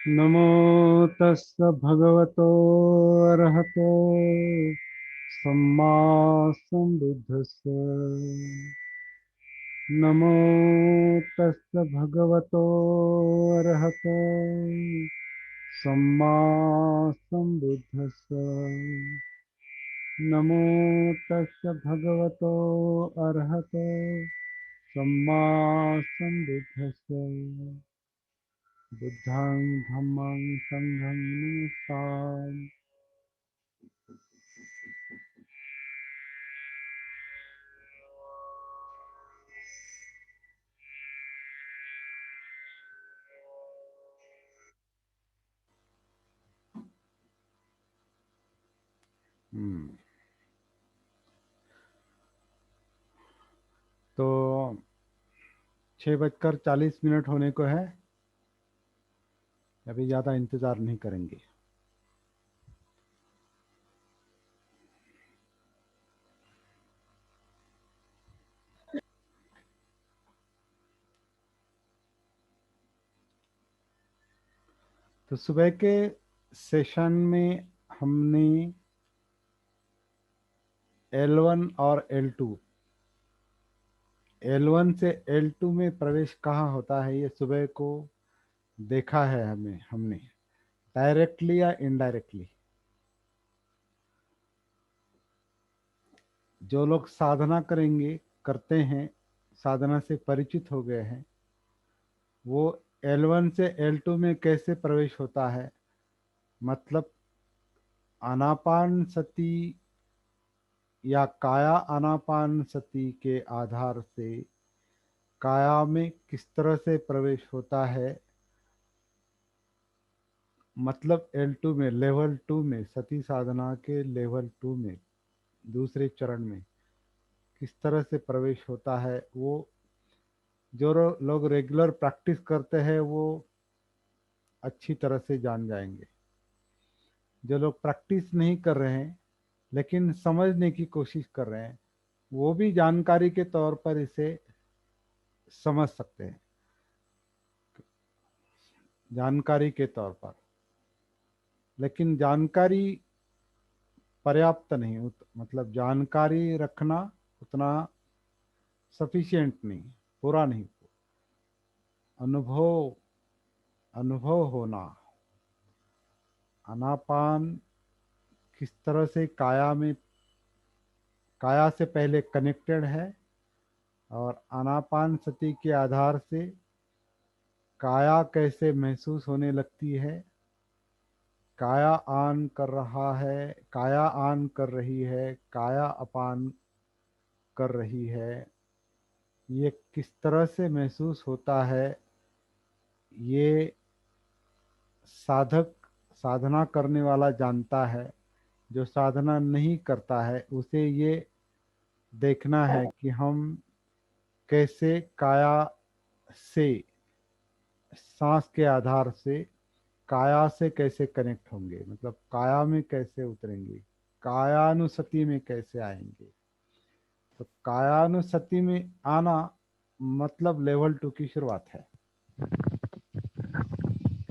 नमो तस्य भगवतो अरहतो सम्मा सम्बुद्धस्य। नमो तस्य भगवतो अरहतो सम्मा सम्बुद्धस्य। नमो तस्य भगवतो अरहतो सम्मा सम्बुद्धस्य। बुद्धं धम्मं संघं नमस्कार। तो 6:40 होने को है। अभी ज़्यादा इंतज़ार नहीं करेंगे। तो सुबह के सेशन में हमने L1 और L1 से L2 में प्रवेश कहाँ होता है, ये सुबह को देखा है हमने डायरेक्टली या इनडायरेक्टली। जो लोग साधना करते हैं, साधना से परिचित हो गए हैं, वो L1 से L2 में कैसे प्रवेश होता है, मतलब आनापान सती या काया आनापान सती के आधार से काया में किस तरह से प्रवेश होता है, मतलब L2 में, लेवल 2 में, सती साधना के लेवल 2 में, दूसरे चरण में किस तरह से प्रवेश होता है, वो जो लोग रेगुलर प्रैक्टिस करते हैं वो अच्छी तरह से जान जाएंगे। जो लोग प्रैक्टिस नहीं कर रहे हैं लेकिन समझने की कोशिश कर रहे हैं, वो भी जानकारी के तौर पर इसे समझ सकते हैं, जानकारी के तौर पर। लेकिन जानकारी पर्याप्त नहीं, मतलब जानकारी रखना उतना सफिशिएंट नहीं, पूरा नहीं। अनुभव अनुभव होना, आनापान किस तरह से काया से पहले कनेक्टेड है, और आनापान सती के आधार से काया कैसे महसूस होने लगती है, काया आन कर रहा है, काया आन कर रही है, काया अपान कर रही है, ये किस तरह से महसूस होता है, ये साधक, साधना करने वाला जानता है। जो साधना नहीं करता है उसे ये देखना है कि हम कैसे काया से, सांस के आधार से काया से कैसे कनेक्ट होंगे, मतलब काया में कैसे उतरेंगे, कायानुसति में कैसे आएंगे। तो कायानुसति में आना मतलब लेवल 2 की शुरुआत है,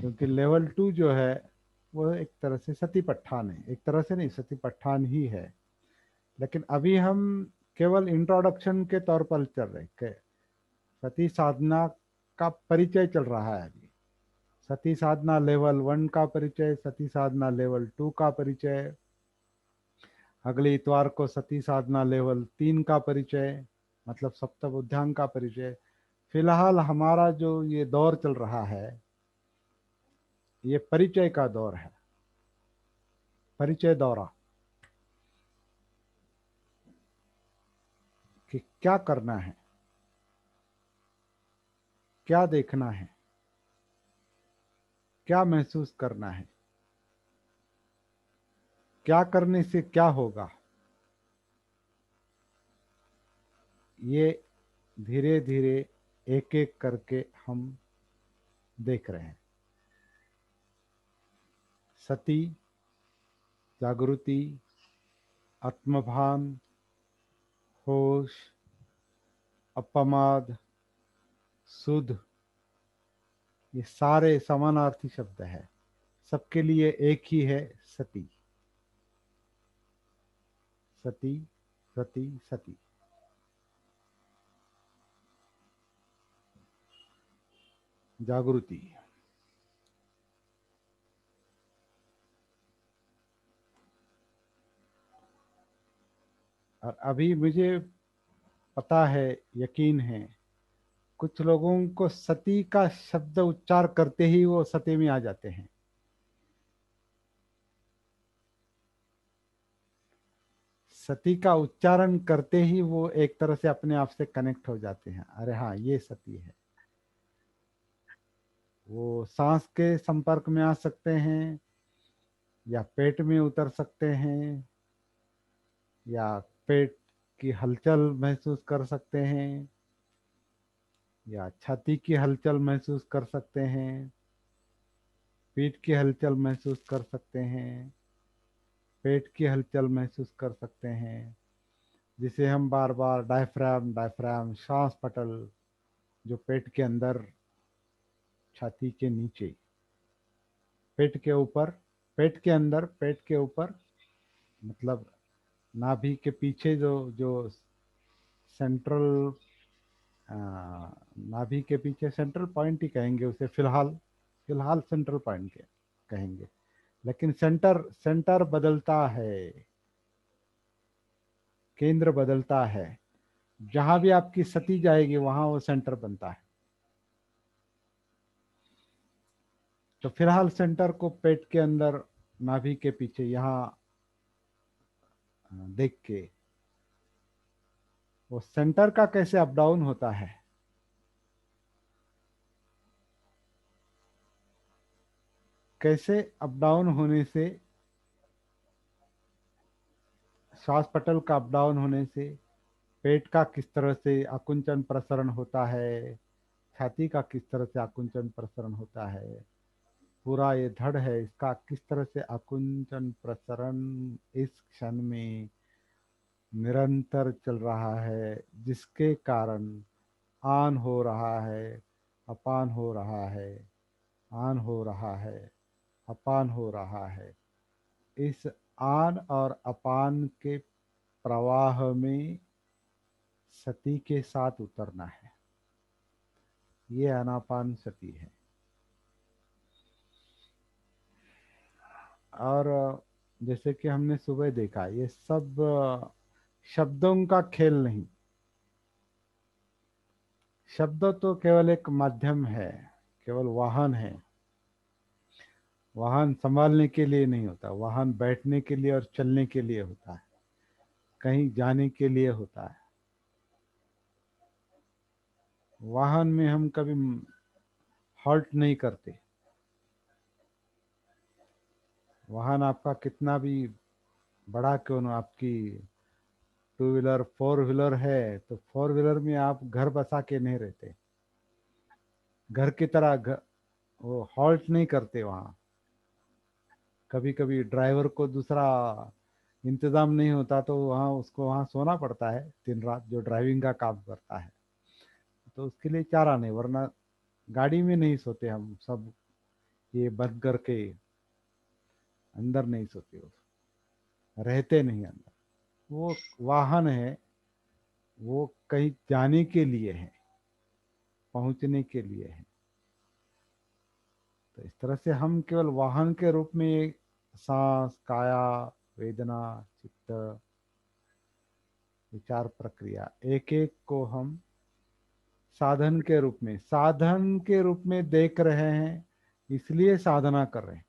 क्योंकि लेवल 2 जो है वो एक तरह से सतीपट्ठान है, एक तरह से नहीं, सतीपट्ठान ही है। लेकिन अभी हम केवल इंट्रोडक्शन के तौर पर चल रहे सती साधना का परिचय चल रहा है अभी। सती साधना लेवल 1 का परिचय, सती साधना लेवल 2 का परिचय, अगले इतवार को सती साधना लेवल 3 का परिचय, मतलब सप्तबुद्धांग का परिचय। फिलहाल हमारा जो ये दौर चल रहा है, ये परिचय का दौर है, परिचय दौरा, कि क्या करना है, क्या देखना है, क्या महसूस करना है, क्या करने से क्या होगा, ये धीरे धीरे एक एक करके हम देख रहे हैं। सती, जागृति, आत्मभान, होश, अपमाद, सुध, ये सारे समानार्थी शब्द है, सबके लिए एक ही है, सती। सती सती सती। जागृति। और अभी मुझे पता है, यकीन है, कुछ लोगों को सती का शब्द उच्चार करते ही वो सती में आ जाते हैं। सती का उच्चारण करते ही वो एक तरह से अपने आप से कनेक्ट हो जाते हैं, अरे हाँ ये सती है। वो सांस के संपर्क में आ सकते हैं, या पेट में उतर सकते हैं, या पेट की हलचल महसूस कर सकते हैं, या छाती की हलचल महसूस कर सकते हैं, पीठ की हलचल महसूस कर सकते हैं, पेट की हलचल महसूस कर सकते हैं, जिसे हम बार बार डायफ्राम डायफ्राम श्वास पटल, जो पेट के अंदर, छाती के नीचे, पेट के ऊपर, पेट के अंदर, पेट के ऊपर, मतलब नाभि के पीछे जो जो सेंट्रल, नाभि के पीछे सेंट्रल पॉइंट ही कहेंगे उसे फिलहाल, फिलहाल सेंट्रल पॉइंट के कहेंगे। लेकिन सेंटर, सेंटर बदलता है, केंद्र बदलता है। जहां भी आपकी सती जाएगी वहां वो सेंटर बनता है। तो फिलहाल सेंटर को पेट के अंदर, नाभि के पीछे यहाँ देख के, वो सेंटर का कैसे अप डाउन होता है, कैसे अप डाउन होने से, श्वास पटल का अप डाउन होने से पेट का किस तरह से आकुंचन प्रसरण होता है, छाती का किस तरह से आकुंचन प्रसरण होता है, पूरा ये धड़ है इसका किस तरह से आकुंचन प्रसरण इस क्षण में निरंतर चल रहा है, जिसके कारण आन हो रहा है, अपान हो रहा है, आन हो रहा है, अपान हो रहा है। इस आन और अपान के प्रवाह में सती के साथ उतरना है, ये आनापान सती है। और जैसे कि हमने सुबह देखा, ये सब शब्दों का खेल नहीं। शब्द तो केवल एक माध्यम है, केवल वाहन है। वाहन संभालने के लिए नहीं होता, वाहन बैठने के लिए और चलने के लिए होता है, कहीं जाने के लिए होता है। वाहन में हम कभी हॉल्ट नहीं करते। वाहन आपका कितना भी बड़ा क्यों ना, आपकी टू व्हीलर फोर व्हीलर है, तो फोर व्हीलर में आप घर बसा के नहीं रहते, घर की तरह वो हॉल्ट नहीं करते वहाँ। कभी कभी ड्राइवर को दूसरा इंतज़ाम नहीं होता तो वहाँ उसको वहाँ सोना पड़ता है दिन रात, जो ड्राइविंग का काम करता है। तो उसके लिए चारा नहीं, वरना गाड़ी में नहीं सोते हम सब, ये बंद करके अंदर नहीं सोते, वो रहते नहीं अंदर। वो वाहन है, वो कहीं जाने के लिए है, पहुंचने के लिए है। तो इस तरह से हम केवल वाहन के रूप में सांस, काया, वेदना, चित्त, विचार प्रक्रिया, एक एक को हम साधन के रूप में, साधन के रूप में देख रहे हैं, इसलिए साधना कर रहे हैं।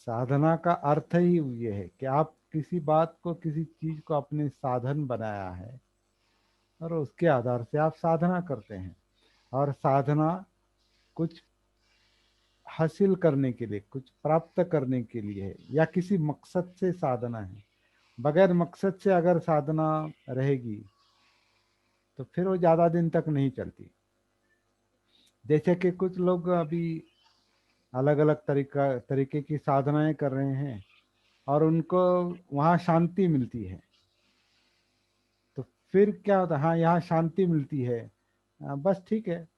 साधना का अर्थ ही ये है कि आप किसी बात को, किसी चीज को अपने साधन बनाया है, और उसके आधार से आप साधना करते हैं। और साधना कुछ हासिल करने के लिए, कुछ प्राप्त करने के लिए है, या किसी मकसद से साधना है। बगैर मकसद से अगर साधना रहेगी तो फिर वो ज़्यादा दिन तक नहीं चलती। जैसे कि कुछ लोग अभी अलग अलग तरीके की साधनाएं कर रहे हैं, और उनको वहाँ शांति मिलती है। तो फिर क्या होता है, हाँ यहाँ शांति मिलती है, बस ठीक है।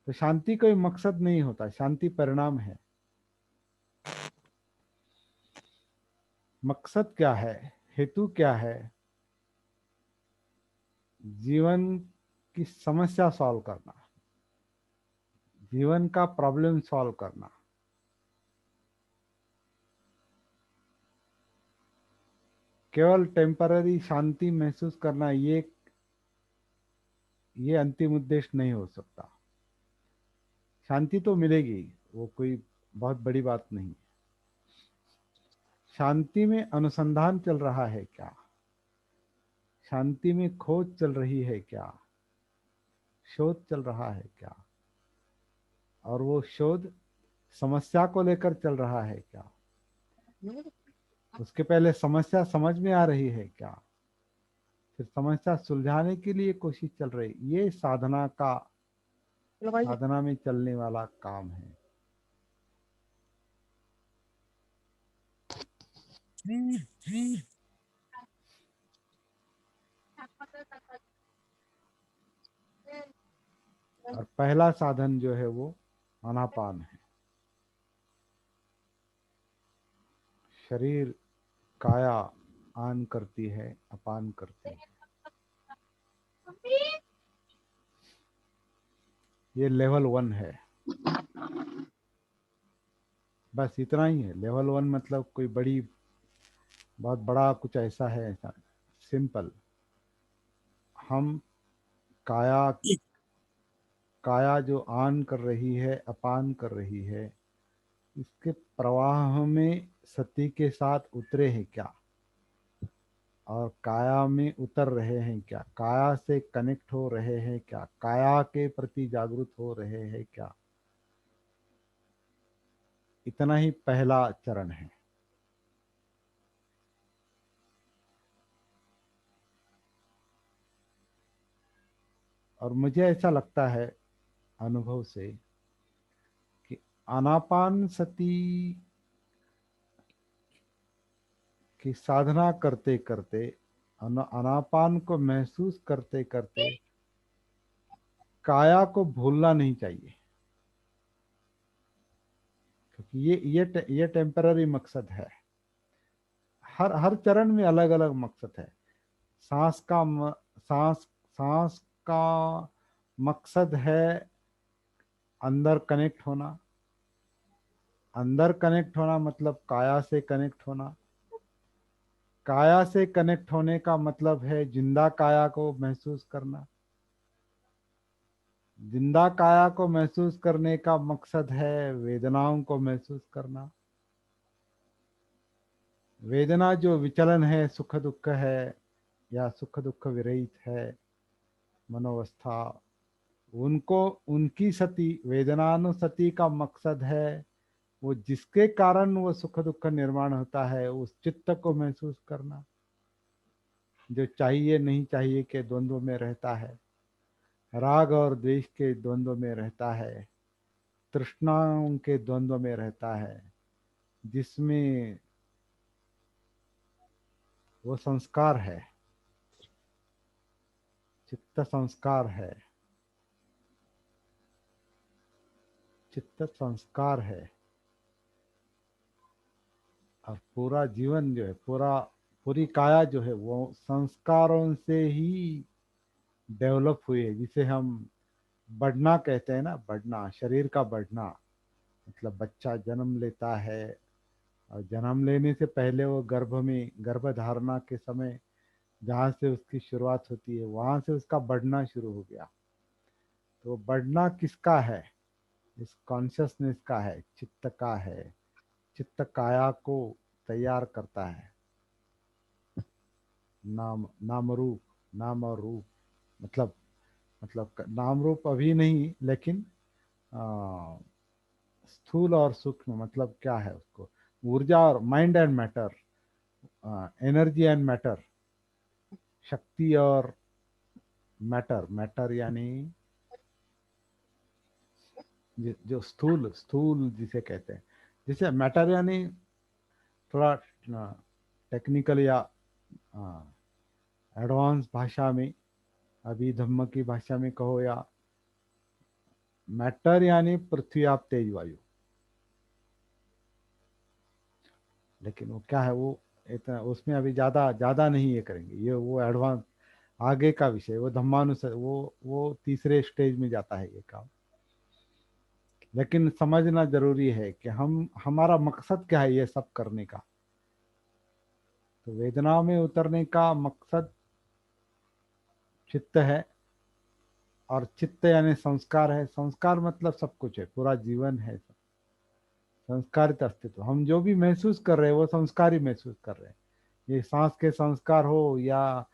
तो शांति कोई मकसद नहीं होता, शांति परिणाम है। मकसद क्या है, हेतु क्या है? जीवन की समस्या सॉल्व करना, जीवन का प्रॉब्लम सॉल्व करना। केवल टेम्पररी शांति महसूस करना, ये अंतिम उद्देश्य नहीं हो सकता। शांति तो मिलेगी, वो कोई बहुत बड़ी बात नहीं। शांति में अनुसंधान चल रहा है क्या? शांति में खोज चल रही है क्या? शोध चल रहा है क्या? और वो शोध समस्या को लेकर चल रहा है क्या? उसके पहले समस्या समझ में आ रही है क्या? फिर समस्या सुलझाने के लिए कोशिश चल रही, ये साधना में चलने वाला काम है। और पहला साधन जो है वो आनापान है। शरीर काया आन करती है, अपान करती है। ये लेवल 1 है। बस इतना ही है। लेवल 1 मतलब कोई बड़ी, बहुत बड़ा कुछ ऐसा है, ऐसा सिंपल। हम काया काया जो आन कर रही है, अपान कर रही है, इसके प्रवाह में सती के साथ उतरे हैं क्या? और काया में उतर रहे हैं क्या? काया से कनेक्ट हो रहे हैं क्या? काया के प्रति जागरूक हो रहे हैं क्या? इतना ही पहला चरण है। और मुझे ऐसा लगता है अनुभव से कि आनापान सती की साधना करते करते, आनापान को महसूस करते करते काया को भूलना नहीं चाहिए। क्योंकि ये टेम्पररी मकसद है। हर हर चरण में अलग अलग मकसद है। सांस का सांस सांस का मकसद है अंदर कनेक्ट होना। अंदर कनेक्ट होना मतलब काया से कनेक्ट होना। काया से कनेक्ट होने का मतलब है जिंदा काया को महसूस करना। जिंदा काया को महसूस करने का मकसद है वेदनाओं को महसूस करना। वेदना जो विचलन है, सुख दुख है या सुख दुख विरहित है मनोवस्था, उनको, उनकी सती, वेदनानुसति का मकसद है वो जिसके कारण वो सुख दुख का निर्माण होता है, उस चित्त को महसूस करना जो चाहिए नहीं चाहिए के द्वंद्व में रहता है, राग और द्वेष के द्वंद्व में रहता है, तृष्णाओं के द्वंद्व में रहता है, जिसमें वो संस्कार है, चित्त संस्कार है, चित्त संस्कार है। और पूरा जीवन जो है, पूरी काया जो है वो संस्कारों से ही डेवलप हुई है। जिसे हम बढ़ना कहते हैं ना, बढ़ना, शरीर का बढ़ना। मतलब बच्चा जन्म लेता है और जन्म लेने से पहले वो गर्भ में, गर्भ धारणा के समय जहाँ से उसकी शुरुआत होती है वहां से उसका बढ़ना शुरू हो गया। तो बढ़ना किसका है? इस कॉन्शियसनेस का है, चित्त का है। चित्त काया को तैयार करता है। नाम, नाम रूप, नाम और रूप, मतलब नाम रूप अभी नहीं, लेकिन आ, स्थूल और सूक्ष्म मतलब क्या है उसको, ऊर्जा और mind and matter, energy and matter, शक्ति और मैटर। मैटर यानी जो स्थूल स्थूल जिसे कहते हैं, जैसे मैटर यानी थोड़ा टेक्निकल या एडवांस भाषा में अभी धम्म की भाषा में कहो या मैटर यानी पृथ्वी आप तेज वायु। लेकिन वो क्या है, वो इतना उसमें अभी ज़्यादा ज़्यादा नहीं ये करेंगे, ये वो एडवांस आगे का विषय, वो धम्मानुसार वो तीसरे स्टेज में जाता है ये काम। लेकिन समझना जरूरी है कि हम हमारा मकसद क्या है ये सब करने का। तो वेदना में उतरने का मकसद चित्त है, और चित्त यानी संस्कार है। संस्कार मतलब सब कुछ है, पूरा जीवन है सब। संस्कारित अस्तित्व, हम जो भी महसूस कर रहे हैं वो संस्कारी महसूस कर रहे हैं। ये सांस के संस्कार हो या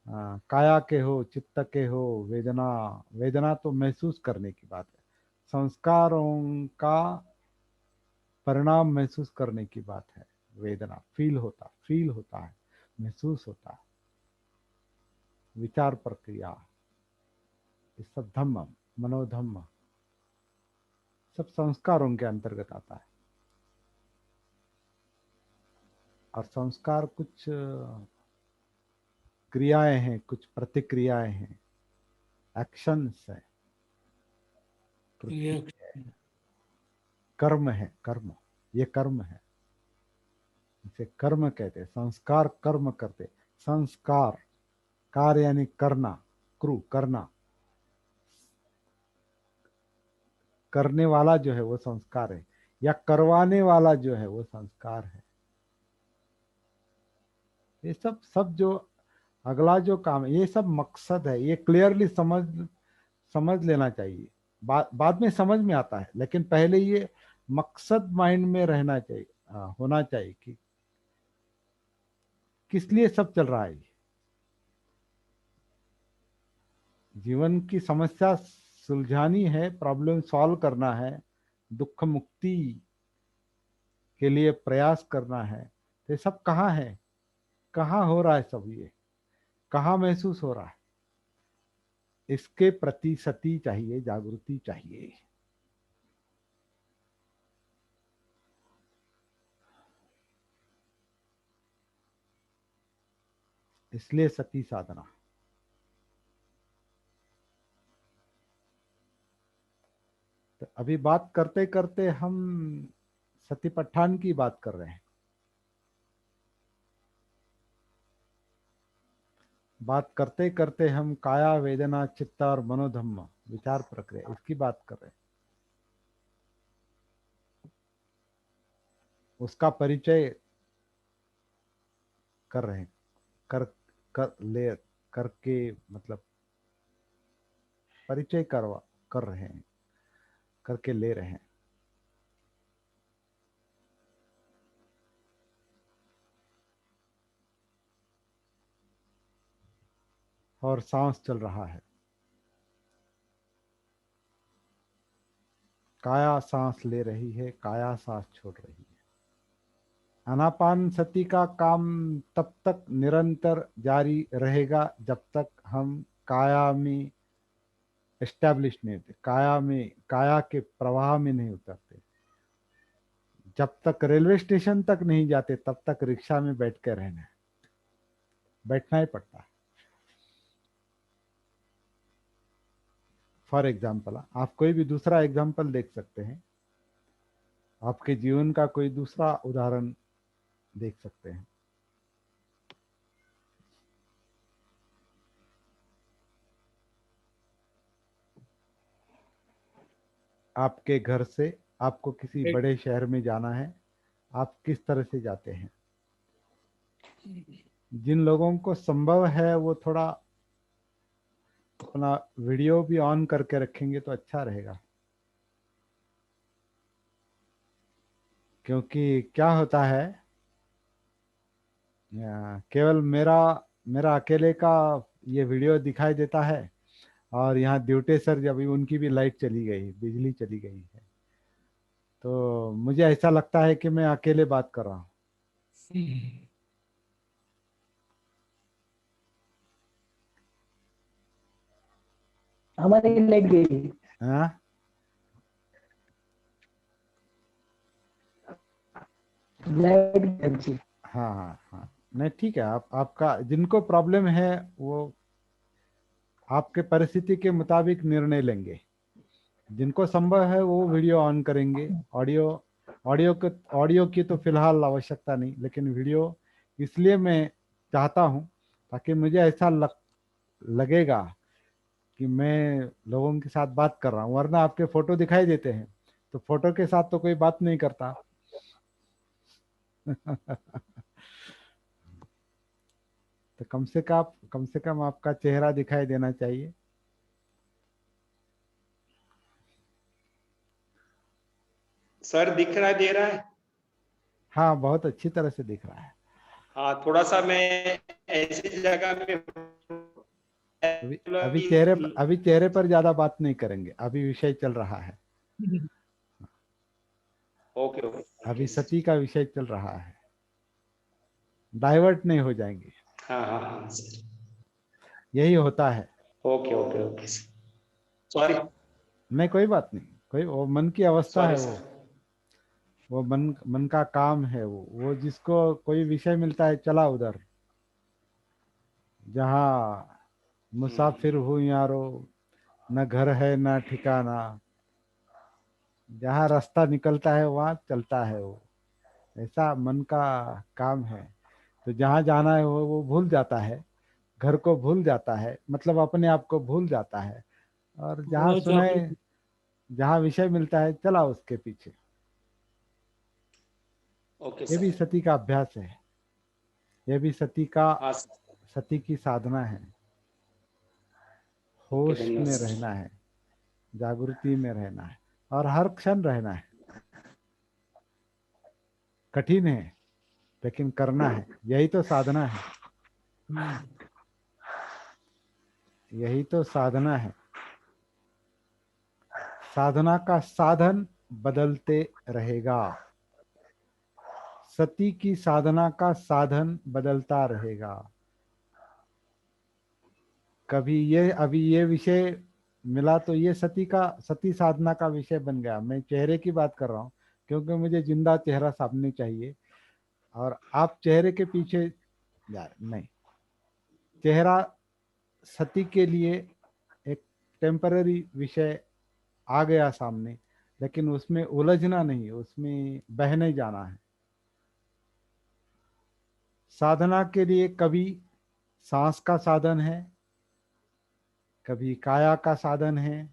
काया के हो, चित्त के हो, वेदना, वेदना तो महसूस करने की बात है। संस्कारों का परिणाम महसूस करने की बात है। वेदना फील होता है, महसूस होता है। विचार प्रक्रिया, ये सब धम्म, मनोधम्म, सब संस्कारों के अंतर्गत आता है। और संस्कार कुछ क्रियाएं हैं, कुछ प्रतिक्रियाएं हैं, एक्शंस है, पृथ्वी ये है, कर्म है, कर्म, ये कर्म है। इसे कर्म कहते हैं, संस्कार कर्म करते। संस्कार, कार्य यानी करना, क्रू करना, करने वाला जो है वो संस्कार है, या करवाने वाला जो है वो संस्कार है। ये सब सब जो अगला जो काम है ये सब मकसद है, ये क्लियरली समझ समझ लेना चाहिए। बाद में समझ में आता है, लेकिन पहले ये मकसद माइंड में रहना चाहिए, होना चाहिए कि किस लिए सब चल रहा है। जीवन की समस्या सुलझानी है, प्रॉब्लम सॉल्व करना है, दुख मुक्ति के लिए प्रयास करना है। तो ये सब कहाँ है, कहाँ हो रहा है सब, ये कहाँ महसूस हो रहा है, इसके प्रति सती चाहिए, जागृति चाहिए। इसलिए सती साधना। तो अभी बात करते करते हम सतीपट्ठान की बात कर रहे हैं, बात करते करते हम काया वेदना चित्त और मनोधम्म विचार प्रक्रिया इसकी बात कर रहे हैं। उसका परिचय कर रहे हैं, कर कर ले करके, मतलब परिचय करवा कर रहे हैं, करके ले रहे हैं। और सांस चल रहा है, काया सांस ले रही है, काया सांस छोड़ रही है। आनापान सती का काम तब तक निरंतर जारी रहेगा जब तक हम काया में एस्टेब्लिश नहीं होते, काया में, काया के प्रवाह में नहीं उतरते। जब तक रेलवे स्टेशन तक नहीं जाते तब तक रिक्शा में बैठ के रहना है, बैठना ही पड़ता है। फॉर एग्जाम्पल, आप कोई भी दूसरा एग्जाम्पल देख सकते हैं, आपके जीवन का कोई दूसरा उदाहरण देख सकते हैं। आपके घर से आपको किसी बड़े शहर में जाना है, आप किस तरह से जाते हैं? जिन लोगों को संभव है वो थोड़ा अपना वीडियो भी ऑन करके रखेंगे तो अच्छा रहेगा। क्योंकि क्या होता है, केवल मेरा मेरा अकेले का ये वीडियो दिखाई देता है, और यहाँ ड्यूटी सर जब उनकी भी लाइट चली गई, बिजली चली गई है, तो मुझे ऐसा लगता है कि मैं अकेले बात कर रहा हूँ। हमारी लाइट गई। हाँ लाइट गई। हाँ हाँ हाँ, नहीं ठीक है, आप आपका जिनको प्रॉब्लम है वो आपके परिस्थिति के मुताबिक निर्णय लेंगे। जिनको संभव है वो वीडियो ऑन करेंगे। ऑडियो ऑडियो की तो फिलहाल आवश्यकता नहीं, लेकिन वीडियो इसलिए मैं चाहता हूँ ताकि मुझे ऐसा लगेगा कि मैं लोगों के साथ बात कर रहा हूँ, वरना आपके फोटो दिखाई देते हैं तो फोटो के साथ तो कोई बात नहीं करता। तो कम से कम आपका चेहरा दिखाई देना चाहिए। सर दिख रहा है, दे रहा है? हाँ, बहुत अच्छी तरह से दिख रहा है। हाँ, थोड़ा सा मैं ऐसी जगह पे अभी चेहरे पर ज्यादा बात नहीं करेंगे, अभी विषय चल रहा है। ओके ओके अभी ओके सर। सती का विषय चल रहा है, डाइवर्ट नहीं हो जाएंगे। हाँ हाँ हाँ सर। यही होता है। Okay okay okay sir. Sorry नहीं, कोई बात नहीं। कोई, वो मन की अवस्था सॉरी है। सर। वो मन का काम है। वो जिसको कोई विषय मिलता है चला उधर, जहाँ मुसाफिर हूँ यारो, न घर है न ठिकाना, जहाँ रास्ता निकलता है वहाँ चलता है वो। ऐसा मन का काम है। तो जहाँ जाना है वो भूल जाता है, घर को भूल जाता है, मतलब अपने आप को भूल जाता है। और जहाँ वो जो सुने, अपनी जहाँ विषय मिलता है चला उसके पीछे। ओके ये भी सर। सती का अभ्यास है। ये भी हाँ सर। सती की साधना है। ओके, होश धन्यवाद में सर। रहना है, जागृति में रहना है, और हर क्षण रहना है। कठिन है लेकिन करना है, यही तो साधना है। यही तो साधना है। साधना का साधन बदलते रहेगा। सती की साधना का साधन बदलता रहेगा। कभी ये, अभी ये विषय मिला तो ये सती साधना का विषय बन गया। मैं चेहरे की बात कर रहा हूँ क्योंकि मुझे जिंदा चेहरा सामने चाहिए। और आप चेहरे के पीछे, यार नहीं, चेहरा सती के लिए एक टेम्पररी विषय आ गया सामने, लेकिन उसमें उलझना नहीं, उसमें बहने जाना है। साधना के लिए कभी सांस का साधन है, कभी काया का साधन है,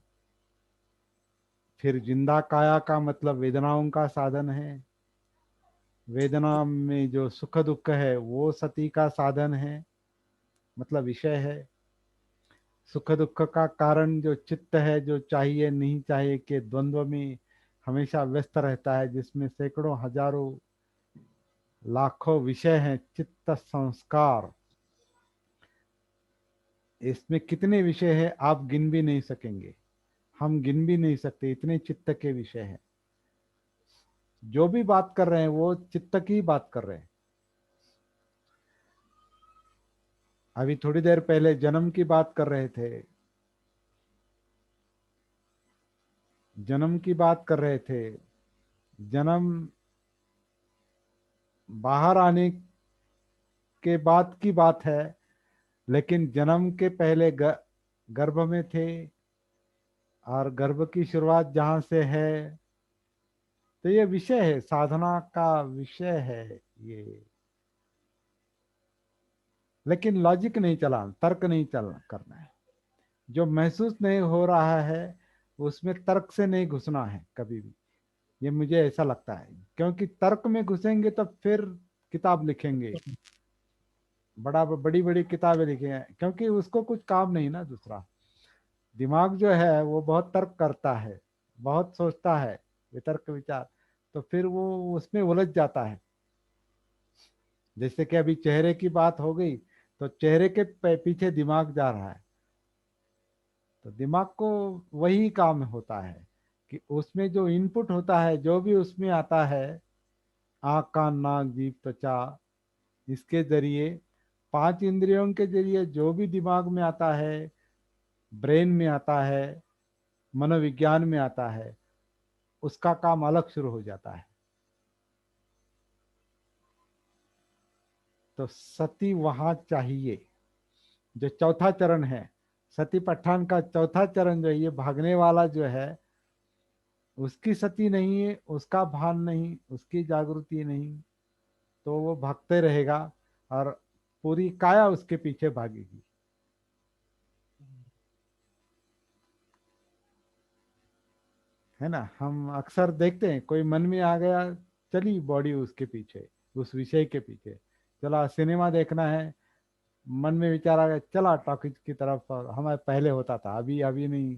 फिर जिंदा काया का मतलब वेदनाओं का साधन है। वेदना में जो सुख दुख है वो सती का साधन है, मतलब विषय है। सुख दुख का कारण जो चित्त है, जो चाहिए नहीं चाहिए के द्वंद्व में हमेशा व्यस्त रहता है, जिसमें सैकड़ों हजारों लाखों विषय हैं। चित्त संस्कार, इसमें कितने विषय हैं आप गिन भी नहीं सकेंगे। हम गिन भी नहीं सकते, इतने चित्त के विषय हैं। जो भी बात कर रहे हैं वो चित्त की बात कर रहे हैं। अभी थोड़ी देर पहले जन्म की बात कर रहे थे। जन्म की बात कर रहे थे। जन्म बाहर आने के बाद की बात है, लेकिन जन्म के पहले गर्भ में थे, और गर्भ की शुरुआत जहां से है। तो ये विषय है, साधना का विषय है ये। लेकिन लॉजिक नहीं चलाना, तर्क नहीं चलना करना है। जो महसूस नहीं हो रहा है उसमें तर्क से नहीं घुसना है कभी भी। ये मुझे ऐसा लगता है, क्योंकि तर्क में घुसेंगे तो फिर किताब लिखेंगे, बड़ी बड़ी किताबें लिखेंगे, क्योंकि उसको कुछ काम नहीं ना दूसरा। दिमाग जो है वो बहुत तर्क करता है, बहुत सोचता है, वितर्क विचार। तो फिर वो उसमें उलझ जाता है। जैसे कि अभी चेहरे की बात हो गई, तो चेहरे के पीछे दिमाग जा रहा है। तो दिमाग को वही काम होता है कि उसमें जो इनपुट होता है, जो भी उसमें आता है, आँख कान नाक जीभ त्वचा, इसके जरिए, पांच इंद्रियों के जरिए जो भी दिमाग में आता है, ब्रेन में आता है, मनोविज्ञान में आता है, उसका काम अलग शुरू हो जाता है। तो सती वहां चाहिए। जो चौथा चरण है, सती पठान का चौथा चरण जो है, ये भागने वाला जो है, उसकी सती नहीं है, उसका भान नहीं, उसकी जागृति नहीं, तो वो भागते रहेगा और पूरी काया उसके पीछे भागेगी। है ना, हम अक्सर देखते हैं कोई मन में आ गया, चली बॉडी उसके पीछे, उस विषय के पीछे। चला सिनेमा देखना है, मन में विचार आ गया, चला टॉकीज की तरफ। और हमारे पहले होता था, अभी अभी नहीं,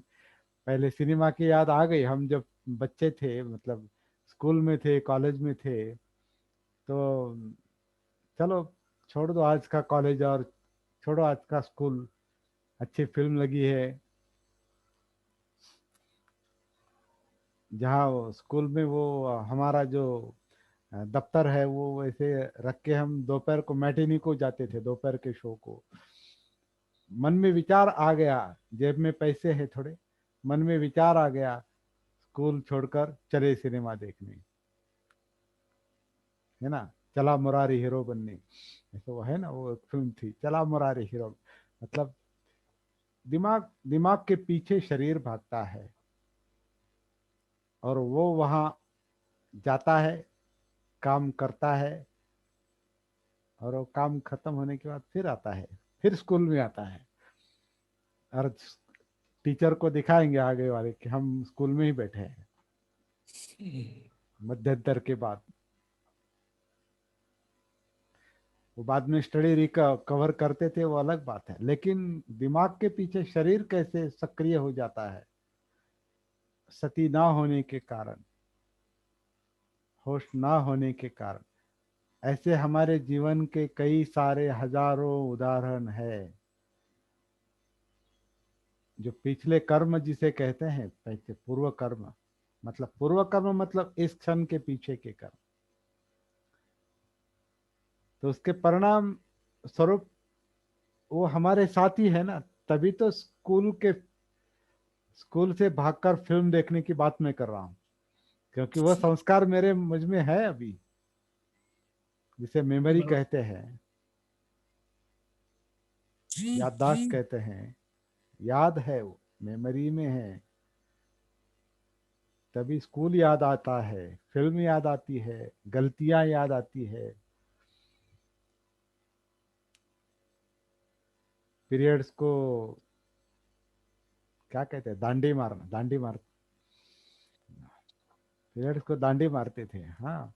पहले सिनेमा की याद आ गई। हम जब बच्चे थे, मतलब स्कूल में थे, कॉलेज में थे, तो चलो छोड़ दो आज का कॉलेज और छोड़ो आज का स्कूल, अच्छी फिल्म लगी है। जहाँ वो स्कूल में वो हमारा जो दफ्तर है, वो वैसे रख के हम दोपहर को मैटिनी को जाते थे, दोपहर के शो को। मन में विचार आ गया, जेब में पैसे हैं थोड़े, मन में विचार आ गया, स्कूल छोड़कर चले सिनेमा देखने। है ना, चला मुरारी हीरो बनने, ऐसा वो है ना, वो एक फिल्म थी, चला मुरारी हीरो। मतलब दिमाग दिमाग के पीछे शरीर भागता है, और वो वहाँ जाता है, काम करता है, और वो काम खत्म होने के बाद फिर आता है, फिर स्कूल में आता है, और टीचर को दिखाएंगे आगे वाले कि हम स्कूल में ही बैठे हैं, मध्यांतर के बाद। वो बाद में स्टडी रिकवर करते थे, वो अलग बात है, लेकिन दिमाग के पीछे शरीर कैसे सक्रिय हो जाता है, सती ना होने के कारण, होश ना होने के कारण। ऐसे हमारे जीवन के कई सारे हजारों उदाहरण है। जो पिछले कर्म जिसे कहते हैं, पहले पूर्व कर्म, मतलब पूर्व कर्म मतलब इस क्षण के पीछे के कर्म, तो उसके परिणाम स्वरूप वो हमारे साथ ही है ना। तभी तो स्कूल से भागकर फिल्म देखने की बात मैं कर रहा हूँ, क्योंकि वह संस्कार मेरे मुझ में है अभी, जिसे मेमोरी बराबर। कहते हैं, याददाश्त कहते हैं। याद है, वो मेमोरी में है। तभी स्कूल याद आता है, फिल्म याद आती है, गलतियां याद आती है, पीरियड्स को क्या कहते हैं, दांडी मारना, दांडी मार, पीरियड्स को दांडी मारते थे। हाँ,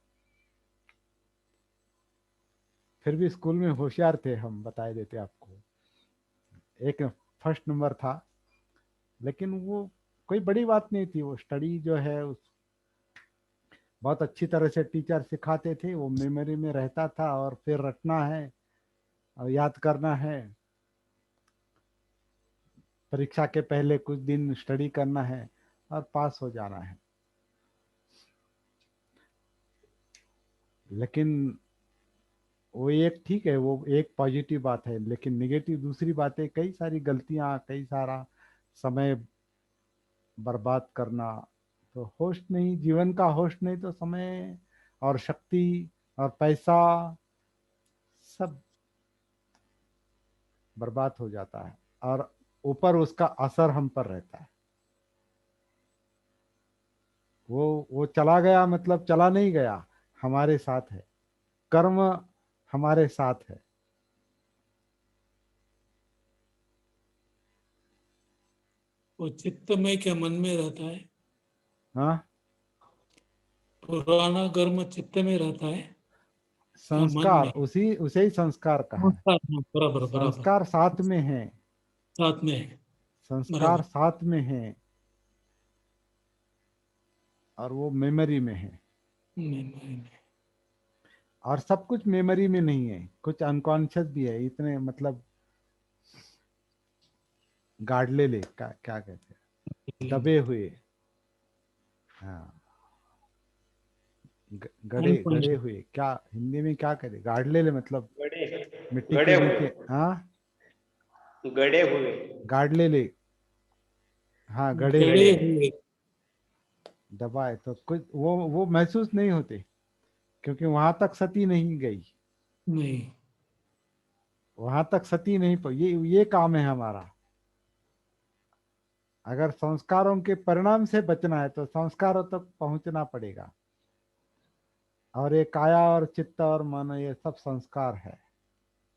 फिर भी स्कूल में होशियार थे हम, बताए देते आपको। एक फर्स्ट नंबर था, लेकिन वो कोई बड़ी बात नहीं थी। वो स्टडी जो है, उस बहुत अच्छी तरह से टीचर सिखाते थे, वो मेमोरी में रहता था, और फिर रटना है और याद करना है। परीक्षा के पहले कुछ दिन स्टडी करना है और पास हो जाना है। लेकिन वो एक ठीक है, वो एक पॉजिटिव बात है, लेकिन निगेटिव दूसरी बात है, कई सारी गलतियां, कई सारा समय बर्बाद करना। तो होश नहीं, जीवन का होश नहीं, तो समय और शक्ति और पैसा सब बर्बाद हो जाता है, और ऊपर उसका असर हम पर रहता है। वो चला गया मतलब चला नहीं गया, हमारे साथ है, कर्म हमारे साथ है। वो चित्त में क्या मन में रहता है? हाँ, पुराना कर्म चित्त में रहता है या मन संस्कार में? उसी उसे ही संस्कार कहा है। हाँ, बराबर बराबर। संस्कार साथ में है, साथ में है। संस्कार बराबर। साथ में है, और वो मेमोरी में है। में। और सब कुछ मेमोरी में नहीं है, कुछ अनकॉन्शियस भी है, इतने मतलब गाड़ले ले क्या कहते हैं, दबे हुए। हाँ, गड़े गड़े अनकॉन्शियस। हुए, क्या हिंदी में क्या कहते, गाड़ले ले मतलब गड़े मिट्टी गड़े के हुए, नीचे। हाँ, गड़े हुए। गाड़ले ले, हाँ, गड़े गड़े हुए, हुए। दबाए तो कुछ वो महसूस नहीं होते, क्योंकि वहां तक सती नहीं गई, नहीं। वहां तक सती नहीं ये काम है हमारा। अगर संस्कारों के परिणाम से बचना है तो संस्कारों तक पहुंचना पड़ेगा। और ये काया और चित्त और मन ये सब संस्कार है,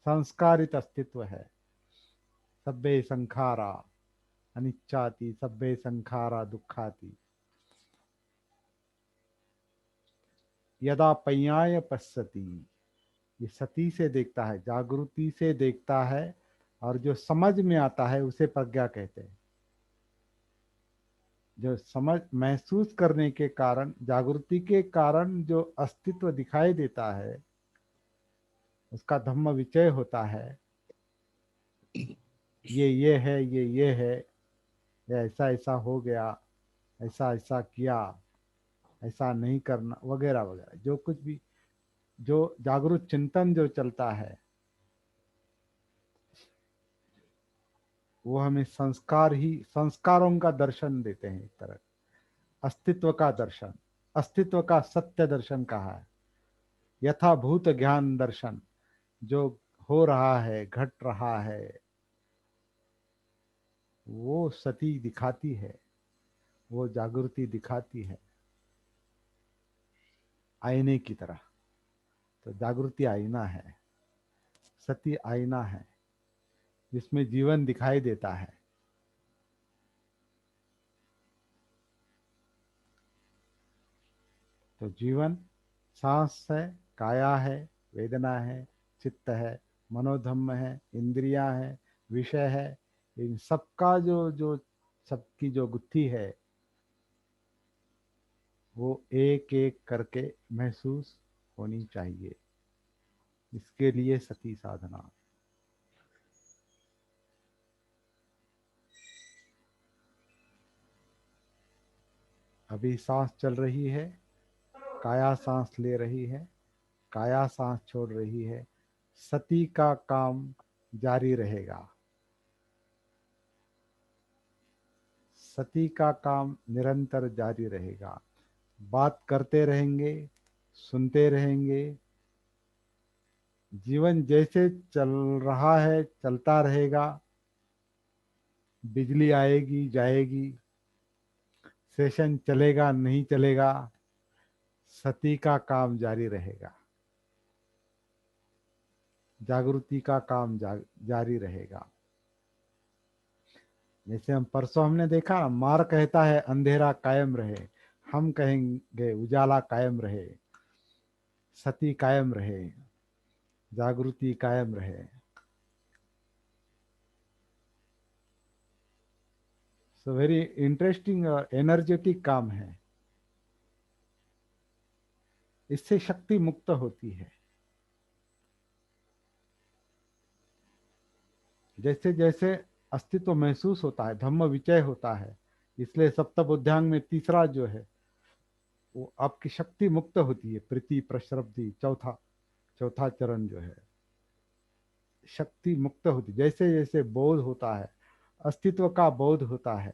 संस्कारित अस्तित्व है। सब्बे संखारा अनिच्चाति सब्बे संखारा दुखाति यदा पय्याय पश्यति। ये सती से देखता है, जागृति से देखता है, और जो समझ में आता है उसे प्रज्ञा कहते हैं। जो समझ महसूस करने के कारण, जागृति के कारण जो अस्तित्व दिखाई देता है उसका धम्म विचय होता है। ये है, ये है, या ऐसा ऐसा हो गया, ऐसा ऐसा किया, ऐसा नहीं करना, वगैरह वगैरह, जो कुछ भी जो जागरूक चिंतन जो चलता है वो हमें संस्कार ही, संस्कारों का दर्शन देते हैं। एक तरह अस्तित्व का दर्शन, अस्तित्व का सत्य दर्शन कहा है। यथाभूत ज्ञान दर्शन, जो हो रहा है, घट रहा है, वो सती दिखाती है, वो जागृति दिखाती है आईने की तरह। तो जागृति आईना है, सती आईना है जिसमें जीवन दिखाई देता है। तो जीवन सांस है, काया है, वेदना है, चित्त है, मनोधम्म है, इंद्रियां है, विषय है। इन सबका जो जो सबकी जो गुत्थी है वो एक एक करके महसूस होनी चाहिए। इसके लिए सती साधना। अभी सांस चल रही है, काया सांस ले रही है, काया सांस छोड़ रही है, सती का काम जारी रहेगा। सती का काम निरंतर जारी रहेगा। बात करते रहेंगे, सुनते रहेंगे। जीवन जैसे चल रहा है चलता रहेगा। बिजली आएगी जाएगी, सेशन चलेगा नहीं चलेगा, सती का काम जारी रहेगा, जागृति का काम जारी रहेगा। जैसे हम परसों हमने देखा, मार कहता है अंधेरा कायम रहे, हम कहेंगे उजाला कायम रहे, सती कायम रहे, जागृति कायम रहे। सो वेरी इंटरेस्टिंग और एनर्जेटिक काम है। इससे शक्ति मुक्त होती है। जैसे जैसे अस्तित्व महसूस होता है, धम्म विचय होता है। इसलिए सप्तबुद्ध्यांग में तीसरा जो है वो आपकी शक्ति मुक्त होती है। प्रीति प्रश्रब्धि, चौथा चौथा चरण जो है शक्ति मुक्त होती। जैसे जैसे बोध होता है, अस्तित्व का बोध होता है,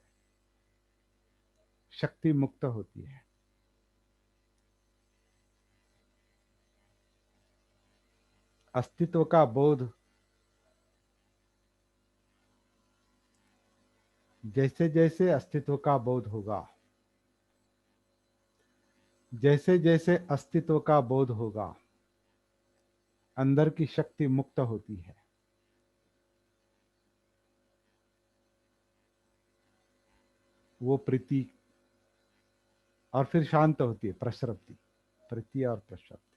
शक्ति मुक्त होती है। अस्तित्व का बोध जैसे जैसे अस्तित्व का बोध होगा, जैसे जैसे अस्तित्व का बोध होगा, अंदर की शक्ति मुक्त होती है। वो प्रीति और फिर शांत होती है, प्रश्रब्धि, प्रीति और प्रश्रब्धि।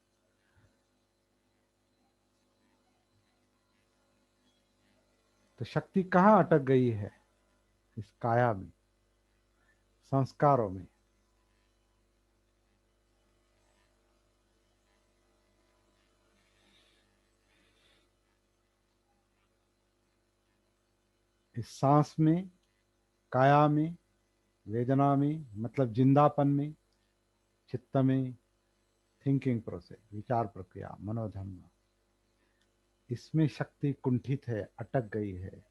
तो शक्ति कहाँ अटक गई है? इस काया में, संस्कारों में। इस सांस में, काया में, वेदना में, मतलब जिंदापन में, चित्त में, थिंकिंग प्रोसेस, विचार प्रक्रिया, मनोधर्म, इसमें शक्ति कुंठित है, अटक गई है।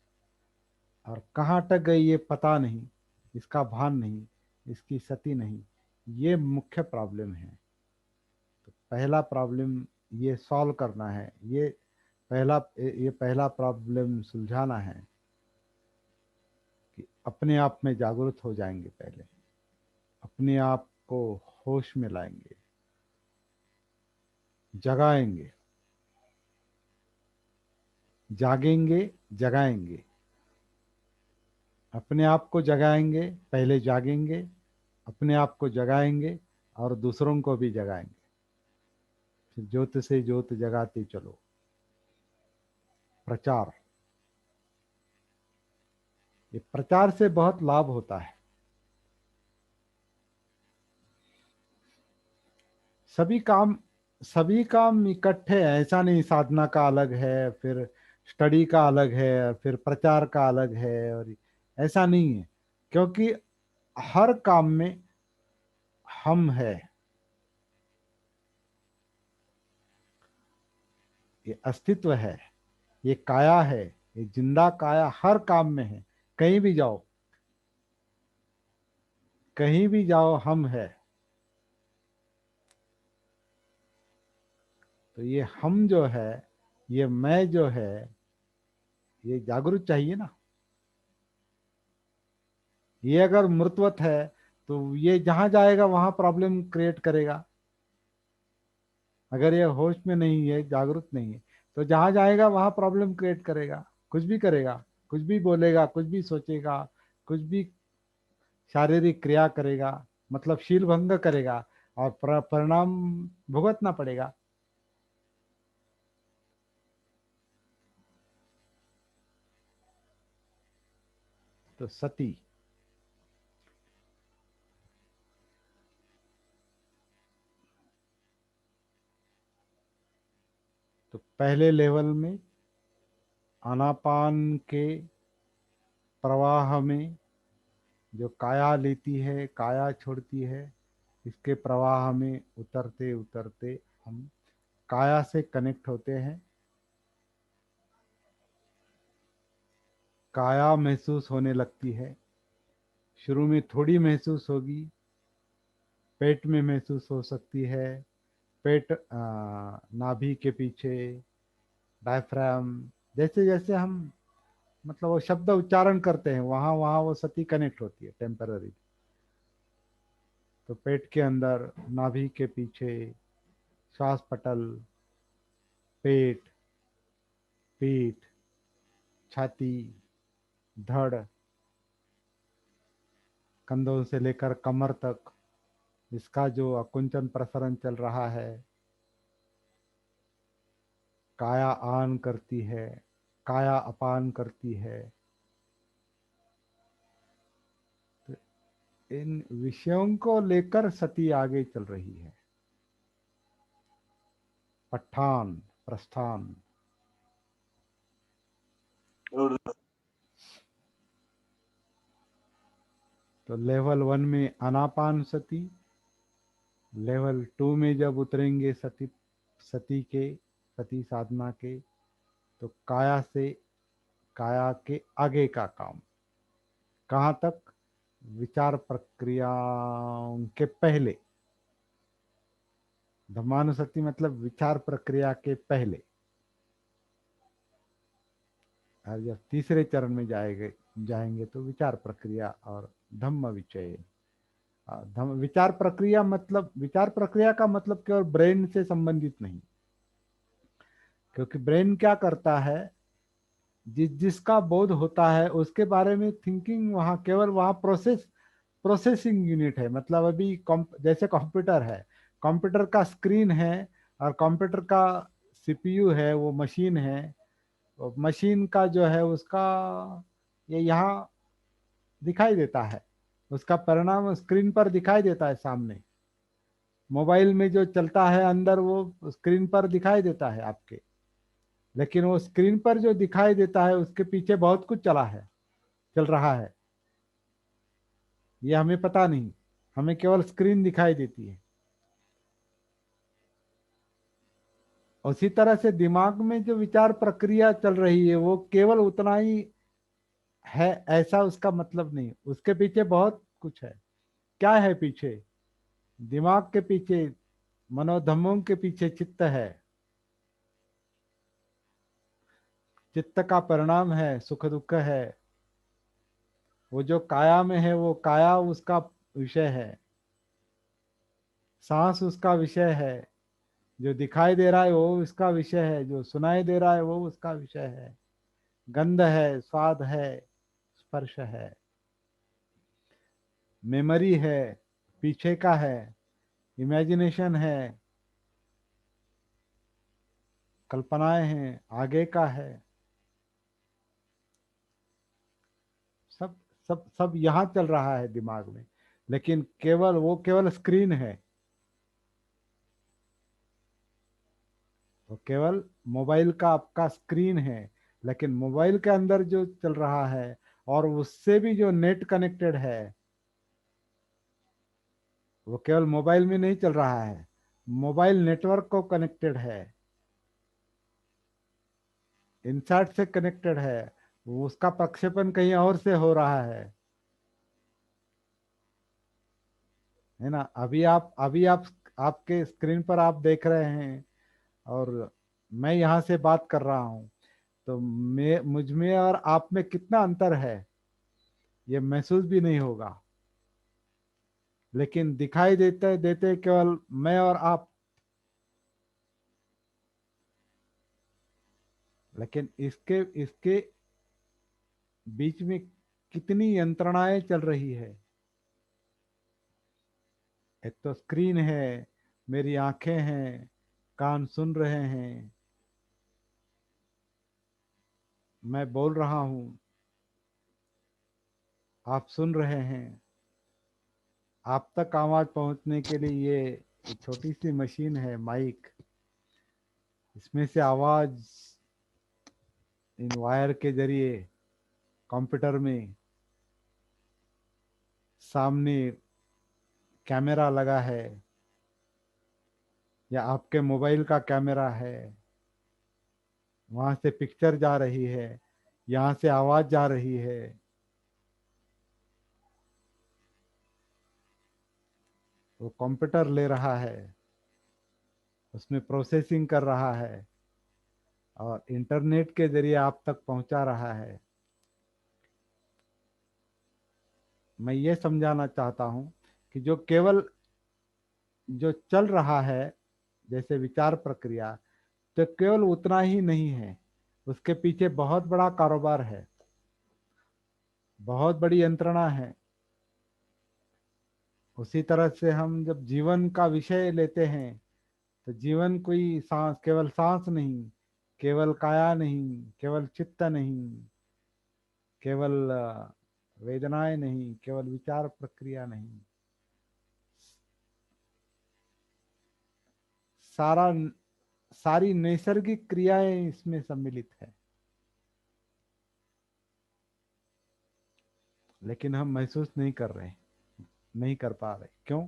और कहाँ अटक गई ये पता नहीं, इसका भान नहीं, इसकी सती नहीं। ये मुख्य प्रॉब्लम है। तो पहला प्रॉब्लम ये सॉल्व करना है, ये पहला प्रॉब्लम सुलझाना है कि अपने आप में जागरूक हो जाएंगे, पहले अपने आप को होश में लाएंगे, जगाएंगे, जागेंगे, जगाएंगे। अपने आप को जगाएंगे, पहले जागेंगे, अपने आप को जगाएंगे और दूसरों को भी जगाएंगे। फिर ज्योत से ज्योत जगाते चलो। प्रचार, ये प्रचार से बहुत लाभ होता है। सभी काम इकट्ठे हैं, ऐसा नहीं साधना का अलग है, फिर स्टडी का अलग है, फिर प्रचार का अलग है, और ऐसा नहीं है। क्योंकि हर काम में हम है, ये अस्तित्व है, ये काया है, ये जिंदा काया हर काम में है। कहीं भी जाओ, कहीं भी जाओ, हम है। तो ये हम जो है, ये मैं जो है, ये जागरूक चाहिए ना। ये अगर मूर्तवत है तो ये जहां जाएगा वहां प्रॉब्लम क्रिएट करेगा। अगर ये होश में नहीं है, जागरूक नहीं है, तो जहां जाएगा वहां प्रॉब्लम क्रिएट करेगा। कुछ भी करेगा, कुछ भी बोलेगा, कुछ भी सोचेगा, कुछ भी शारीरिक क्रिया करेगा, मतलब शील भंग करेगा, और परिणाम भुगतना पड़ेगा। तो सती, तो पहले लेवल में आनापान के प्रवाह में जो काया लेती है, काया छोड़ती है, इसके प्रवाह में उतरते उतरते हम काया से कनेक्ट होते हैं। काया महसूस होने लगती है। शुरू में थोड़ी महसूस होगी, पेट में महसूस हो सकती है। पेट, नाभि के पीछे, डायफ्राम, जैसे जैसे हम मतलब वो शब्द उच्चारण करते हैं, वहां वहां वो सती कनेक्ट होती है टेम्पररी। तो पेट के अंदर, नाभि के पीछे, श्वास पटल, पेट, पीठ, छाती, धड़, कंधों से लेकर कमर तक इसका जो अकुंचन प्रसरण चल रहा है। काया आन करती है, काया अपान करती है। तो इन विषयों को लेकर सती आगे चल रही है। पठान, प्रस्थान। तो लेवल 1 में आनापान सती, लेवल 2 में जब उतरेंगे सती साधना के, तो काया से, काया के आगे का काम कहाँ तक? विचार प्रक्रियाओं के पहले। धम्मानुसति मतलब विचार प्रक्रिया के पहले। और जब तीसरे चरण में जाएंगे तो विचार प्रक्रिया और धम्म विचय। विचार प्रक्रिया मतलब, विचार प्रक्रिया का मतलब केवल ब्रेन से संबंधित नहीं। क्योंकि ब्रेन क्या करता है, जिसका बोध होता है उसके बारे में थिंकिंग, वहाँ केवल वहाँ प्रोसेसिंग यूनिट है। मतलब अभी जैसे कंप्यूटर है, कंप्यूटर का स्क्रीन है, और कंप्यूटर का सीपीयू है, वो मशीन है। वो मशीन का जो है उसका ये यहाँ दिखाई देता है, उसका परिणाम स्क्रीन पर दिखाई देता है सामने। मोबाइल में जो चलता है अंदर, वो स्क्रीन पर दिखाई देता है आपके। लेकिन वो स्क्रीन पर जो दिखाई देता है उसके पीछे बहुत कुछ चल रहा है, ये हमें पता नहीं। हमें केवल स्क्रीन दिखाई देती है। उसी तरह से दिमाग में जो विचार प्रक्रिया चल रही है वो केवल उतना ही है, ऐसा उसका मतलब नहीं। उसके पीछे बहुत कुछ है। क्या है पीछे? दिमाग के पीछे, मनोधर्मों के पीछे चित्त है। चित्त का परिणाम है, सुख दुख है। वो जो काया में है वो काया उसका विषय है, सांस उसका विषय है, जो दिखाई दे रहा है वो उसका विषय है, जो सुनाई दे रहा है वो उसका विषय है, गंध है, स्वाद है, स्पर्श है, मेमोरी है, पीछे का है, इमेजिनेशन है, कल्पनाएं हैं, आगे का है, सब सब सब यहाँ चल रहा है दिमाग में। लेकिन केवल वो केवल स्क्रीन है, वो केवल मोबाइल का आपका स्क्रीन है। लेकिन मोबाइल के अंदर जो चल रहा है और उससे भी जो नेट कनेक्टेड है, वो केवल मोबाइल में नहीं चल रहा है, मोबाइल नेटवर्क को कनेक्टेड है, इनसाइट से कनेक्टेड है, वो उसका प्रक्षेपण कहीं और से हो रहा है ना। अभी आप आपके स्क्रीन पर आप देख रहे हैं और मैं यहाँ से बात कर रहा हूँ, तो मैं मुझ में और आप में कितना अंतर है ये महसूस भी नहीं होगा। लेकिन दिखाई देते देते केवल मैं और आप। लेकिन इसके इसके बीच में कितनी यंत्रणाएं चल रही है। एक तो स्क्रीन है, मेरी आंखें हैं, कान सुन रहे हैं, मैं बोल रहा हूँ, आप सुन रहे हैं। आप तक आवाज पहुंचने के लिए ये एक छोटी सी मशीन है, माइक, इसमें से आवाज इन वायर के जरिए कंप्यूटर में सामने कैमरा लगा है या आपके मोबाइल का कैमरा है, वहां से पिक्चर जा रही है, यहाँ से आवाज जा रही है। वो कंप्यूटर ले रहा है, उसमें प्रोसेसिंग कर रहा है और इंटरनेट के जरिए आप तक पहुंचा रहा है। मैं ये समझाना चाहता हूं कि जो केवल जो चल रहा है जैसे विचार प्रक्रिया, तो केवल उतना ही नहीं है, उसके पीछे बहुत बड़ा कारोबार है, बहुत बड़ी यंत्रणा है। उसी तरह से हम जब जीवन का विषय लेते हैं, तो जीवन कोई सांस, केवल सांस नहीं, केवल काया नहीं, केवल चित्त नहीं, केवल वेदनाएं नहीं, केवल विचार प्रक्रिया नहीं, सारा सारी नैसर्गिक क्रियाएं इसमें सम्मिलित है। लेकिन हम महसूस नहीं कर रहे, नहीं कर पा रहे। क्यों?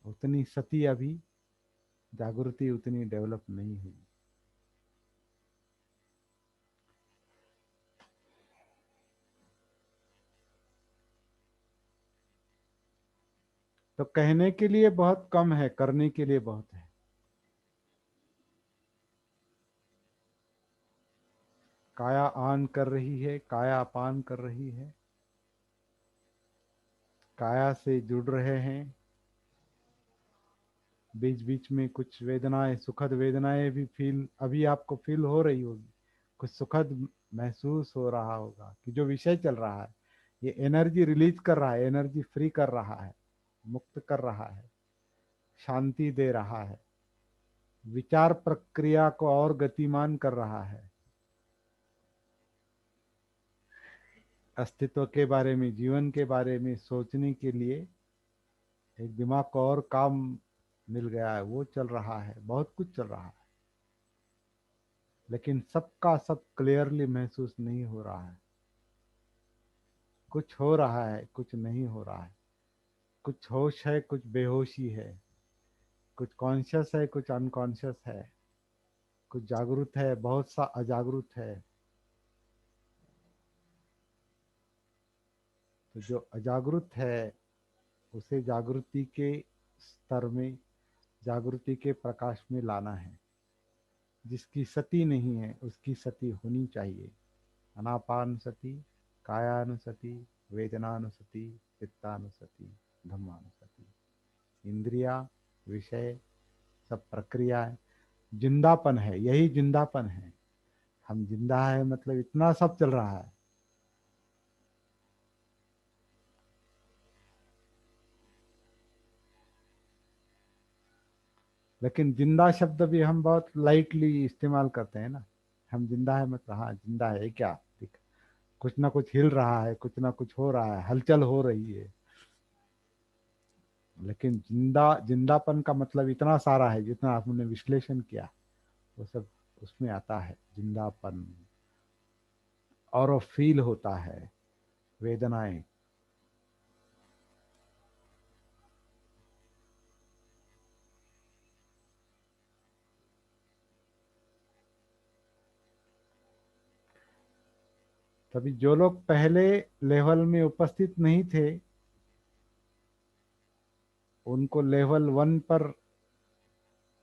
उतनी सती अभी, जागृति उतनी डेवलप नहीं हुई। तो कहने के लिए बहुत कम है, करने के लिए बहुत है। काया आन कर रही है, काया अपान कर रही है, काया से जुड़ रहे हैं। बीच बीच में कुछ वेदनाएं, सुखद वेदनाएं भी फील, अभी आपको फील हो रही होगी, कुछ सुखद महसूस हो रहा होगा कि जो विषय चल रहा है ये एनर्जी रिलीज कर रहा है, एनर्जी फ्री कर रहा है, मुक्त कर रहा है, शांति दे रहा है, विचार प्रक्रिया को और गतिमान कर रहा है, अस्तित्व के बारे में, जीवन के बारे में सोचने के लिए एक दिमाग को और काम मिल गया है, वो चल रहा है, बहुत कुछ चल रहा है। लेकिन सबका सब क्लियरली महसूस नहीं हो रहा है। कुछ हो रहा है, कुछ नहीं हो रहा है, कुछ होश है, कुछ बेहोशी है, कुछ कॉन्शियस है, कुछ अनकॉन्शियस है, कुछ जागरूक है, बहुत सा अजागरूक है। तो जो अजागरूक है उसे जागृति के स्तर में, जागृति के प्रकाश में लाना है। जिसकी सती नहीं है उसकी सती होनी चाहिए। अनापान सती, कायानुसती, वेदनानुसति, चित्तानुसति, धम्मानुसति। इंद्रिया, विषय, सब प्रक्रिया है, जिंदापन है, यही जिंदापन है। हम जिंदा है मतलब इतना सब चल रहा है। लेकिन जिंदा शब्द भी हम बहुत लाइटली इस्तेमाल करते हैं ना। हम जिंदा है मतलब हाँ जिंदा है क्या, ठीक, कुछ ना कुछ हिल रहा है, कुछ ना कुछ हो रहा है, हलचल हो रही है। लेकिन जिंदापन का मतलब इतना सारा है, जितना आपने विश्लेषण किया वो सब उसमें आता है जिंदापन। और वो फील होता है, वेदनाएं। तभी जो लोग पहले लेवल में उपस्थित नहीं थे उनको लेवल 1 पर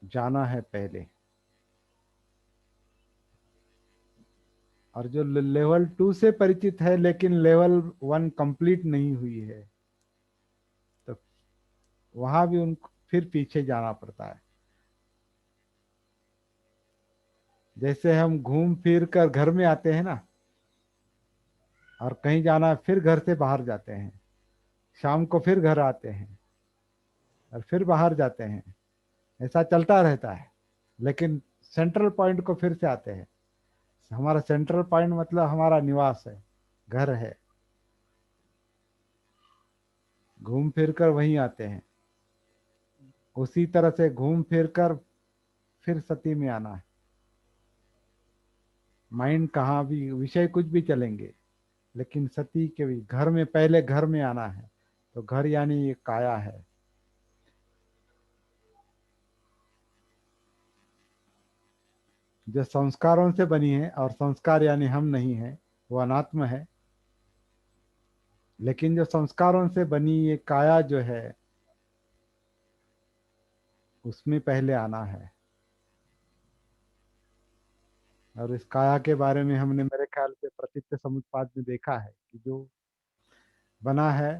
जाना है पहले, और जो लेवल 2 से परिचित है लेकिन लेवल 1 कंप्लीट नहीं हुई है तो वहां भी उनको फिर पीछे जाना पड़ता है। जैसे हम घूम फिर कर घर में आते हैं ना, और कहीं जाना है फिर घर से बाहर जाते हैं, शाम को फिर घर आते हैं और फिर बाहर जाते हैं, ऐसा चलता रहता है। लेकिन सेंट्रल पॉइंट को फिर से आते हैं। हमारा सेंट्रल पॉइंट मतलब हमारा निवास है, घर है, घूम फिर कर वहीं आते हैं। उसी तरह से घूम फिर कर फिर सती में आना है। माइंड कहाँ भी, विषय कुछ भी चलेंगे, लेकिन सती के भी घर में, पहले घर में आना है। तो घर यानी ये काया है। जो संस्कारों से बनी है, और संस्कार यानी हम नहीं है, वो अनात्म है। लेकिन जो संस्कारों से बनी ये काया जो है उसमें पहले आना है। और इस काया के बारे में हमने मेरे ख्याल से प्रतीच्य समुत्पाद में देखा है कि जो बना है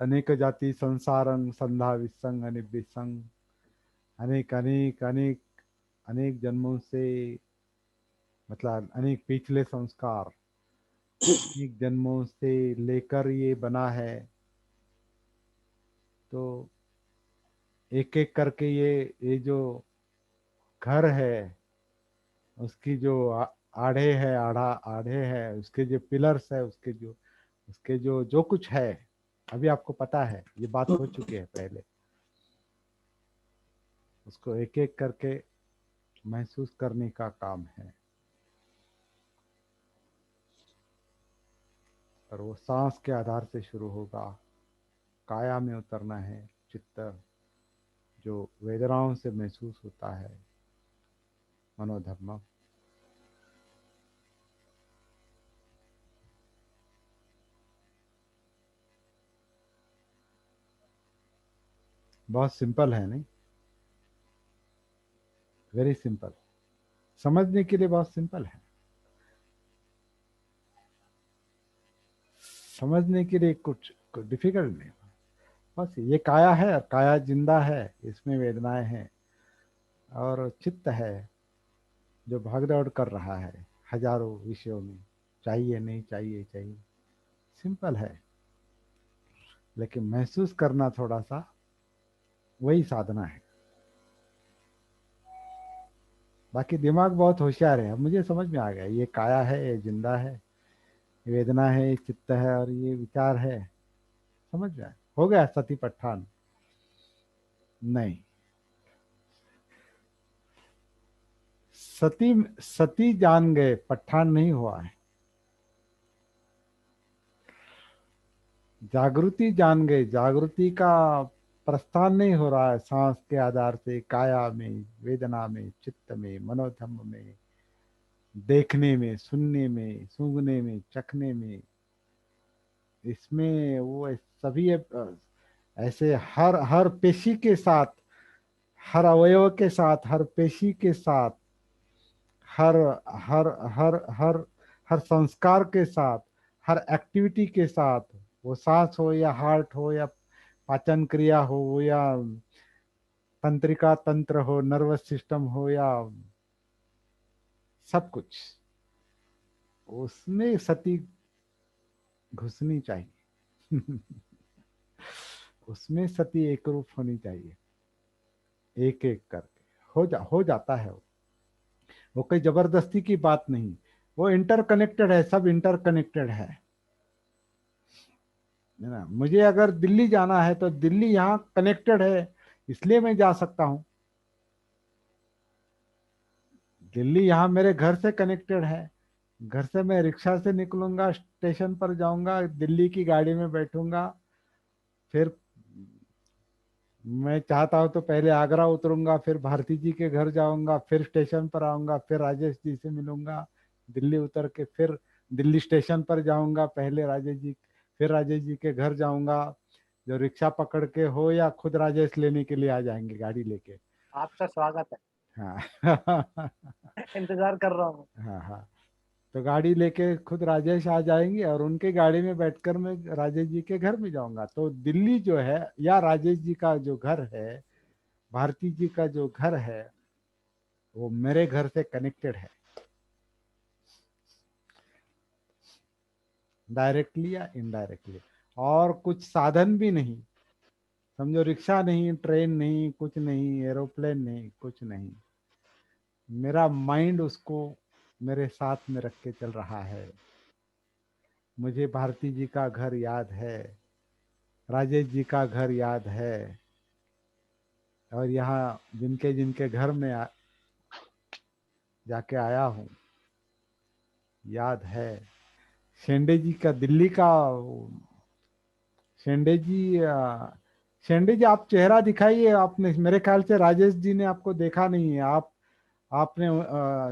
अनेक जाति संसारं संधा विसंग अनिविसंग, अनेक अनेक अनेक अनेक जन्मों से, मतलब अनेक पिछले संस्कार, अनेक जन्मों से लेकर ये बना है। तो एक एक करके ये जो घर है उसकी जो आढ़े है, आढ़ा आढ़े है, उसके जो पिलर्स है, उसके जो जो कुछ है, अभी आपको पता है, ये बात हो चुकी है पहले। उसको एक एक करके महसूस करने का काम है। और वो सांस के आधार से शुरू होगा, काया में उतरना है। चित्त जो वेदनाओं से महसूस होता है, मनोधर्म। बहुत सिंपल है नहीं, वेरी सिंपल, समझने के लिए बहुत सिंपल है, समझने के लिए कुछ डिफिकल्ट नहीं। बस ये काया है, और काया जिंदा है, इसमें वेदनाएं हैं, और चित्त है जो भाग दौड़ कर रहा है हजारों विषयों में, चाहिए नहीं चाहिए चाहिए, सिंपल है। लेकिन महसूस करना थोड़ा सा वही साधना है। बाकी दिमाग बहुत होशियार है, अब मुझे समझ में आ गया, ये काया है, ये जिंदा है, ये वेदना है, ये चित्त है, और ये विचार है। समझ में आया, हो गया सती पठान। नहीं, सती सती जान गए, पठान नहीं हुआ है। जागृति जान गए, जागृति का प्रस्थान नहीं हो रहा है सांस के आधार से, काया में, वेदना में, चित्त में, मनोधम्म में, देखने में, सुनने में, सूंघने में, चखने में। इसमें वो सभी ऐसे हर हर पेशी के साथ, हर अवयव के साथ, हर पेशी के साथ, हर हर हर हर हर संस्कार के साथ, हर एक्टिविटी के साथ, वो सांस हो या हार्ट हो या पाचन क्रिया हो या तंत्रिका तंत्र हो, नर्वस सिस्टम हो या सब कुछ, उसमें सती घुसनी चाहिए। उसमें सती एक रूप होनी चाहिए, एक एक करके हो जाता है वो कोई जबरदस्ती की बात नहीं, वो इंटरकनेक्टेड है, सब इंटरकनेक्टेड है ना। मुझे अगर दिल्ली जाना है तो दिल्ली यहाँ कनेक्टेड है, इसलिए मैं जा सकता हूँ। दिल्ली यहाँ मेरे घर से कनेक्टेड है, घर से मैं रिक्शा से निकलूंगा, स्टेशन पर जाऊंगा, दिल्ली की गाड़ी में बैठूंगा, फिर मैं चाहता हूँ तो पहले आगरा उतरूंगा, फिर भारती जी के घर जाऊंगा, फिर स्टेशन पर आऊंगा, फिर राजेश जी से मिलूंगा, दिल्ली उतर के फिर दिल्ली स्टेशन पर जाऊंगा, पहले राजेश जी, फिर राजेश जी के घर जाऊंगा, जो रिक्शा पकड़ के हो या खुद राजेश लेने के लिए आ जाएंगे गाड़ी लेके। आपका स्वागत है, हाँ। इंतजार कर रहा हूँ। हाँ हाँ, तो गाड़ी लेके खुद राजेश आ जाएंगे और उनके गाड़ी में बैठकर मैं राजेश जी के घर में जाऊंगा। तो दिल्ली जो है या राजेश जी का जो घर है, भारती जी का जो घर है, वो मेरे घर से कनेक्टेड है, डायरेक्टली या इनडायरेक्टली। और कुछ साधन भी नहीं, समझो रिक्शा नहीं, ट्रेन नहीं, कुछ नहीं, एरोप्लेन नहीं, कुछ नहीं, मेरा माइंड उसको मेरे साथ में रख के चल रहा है। मुझे भारती जी का घर याद है, राजेश जी का घर याद है, और यहाँ जिनके जिनके घर में जाके आया हूँ याद है। शेंडे जी का, दिल्ली का शेंडे जी, शेंडे जी आप चेहरा दिखाइए। आपने, मेरे ख्याल से राजेश जी ने आपको देखा नहीं है। आपने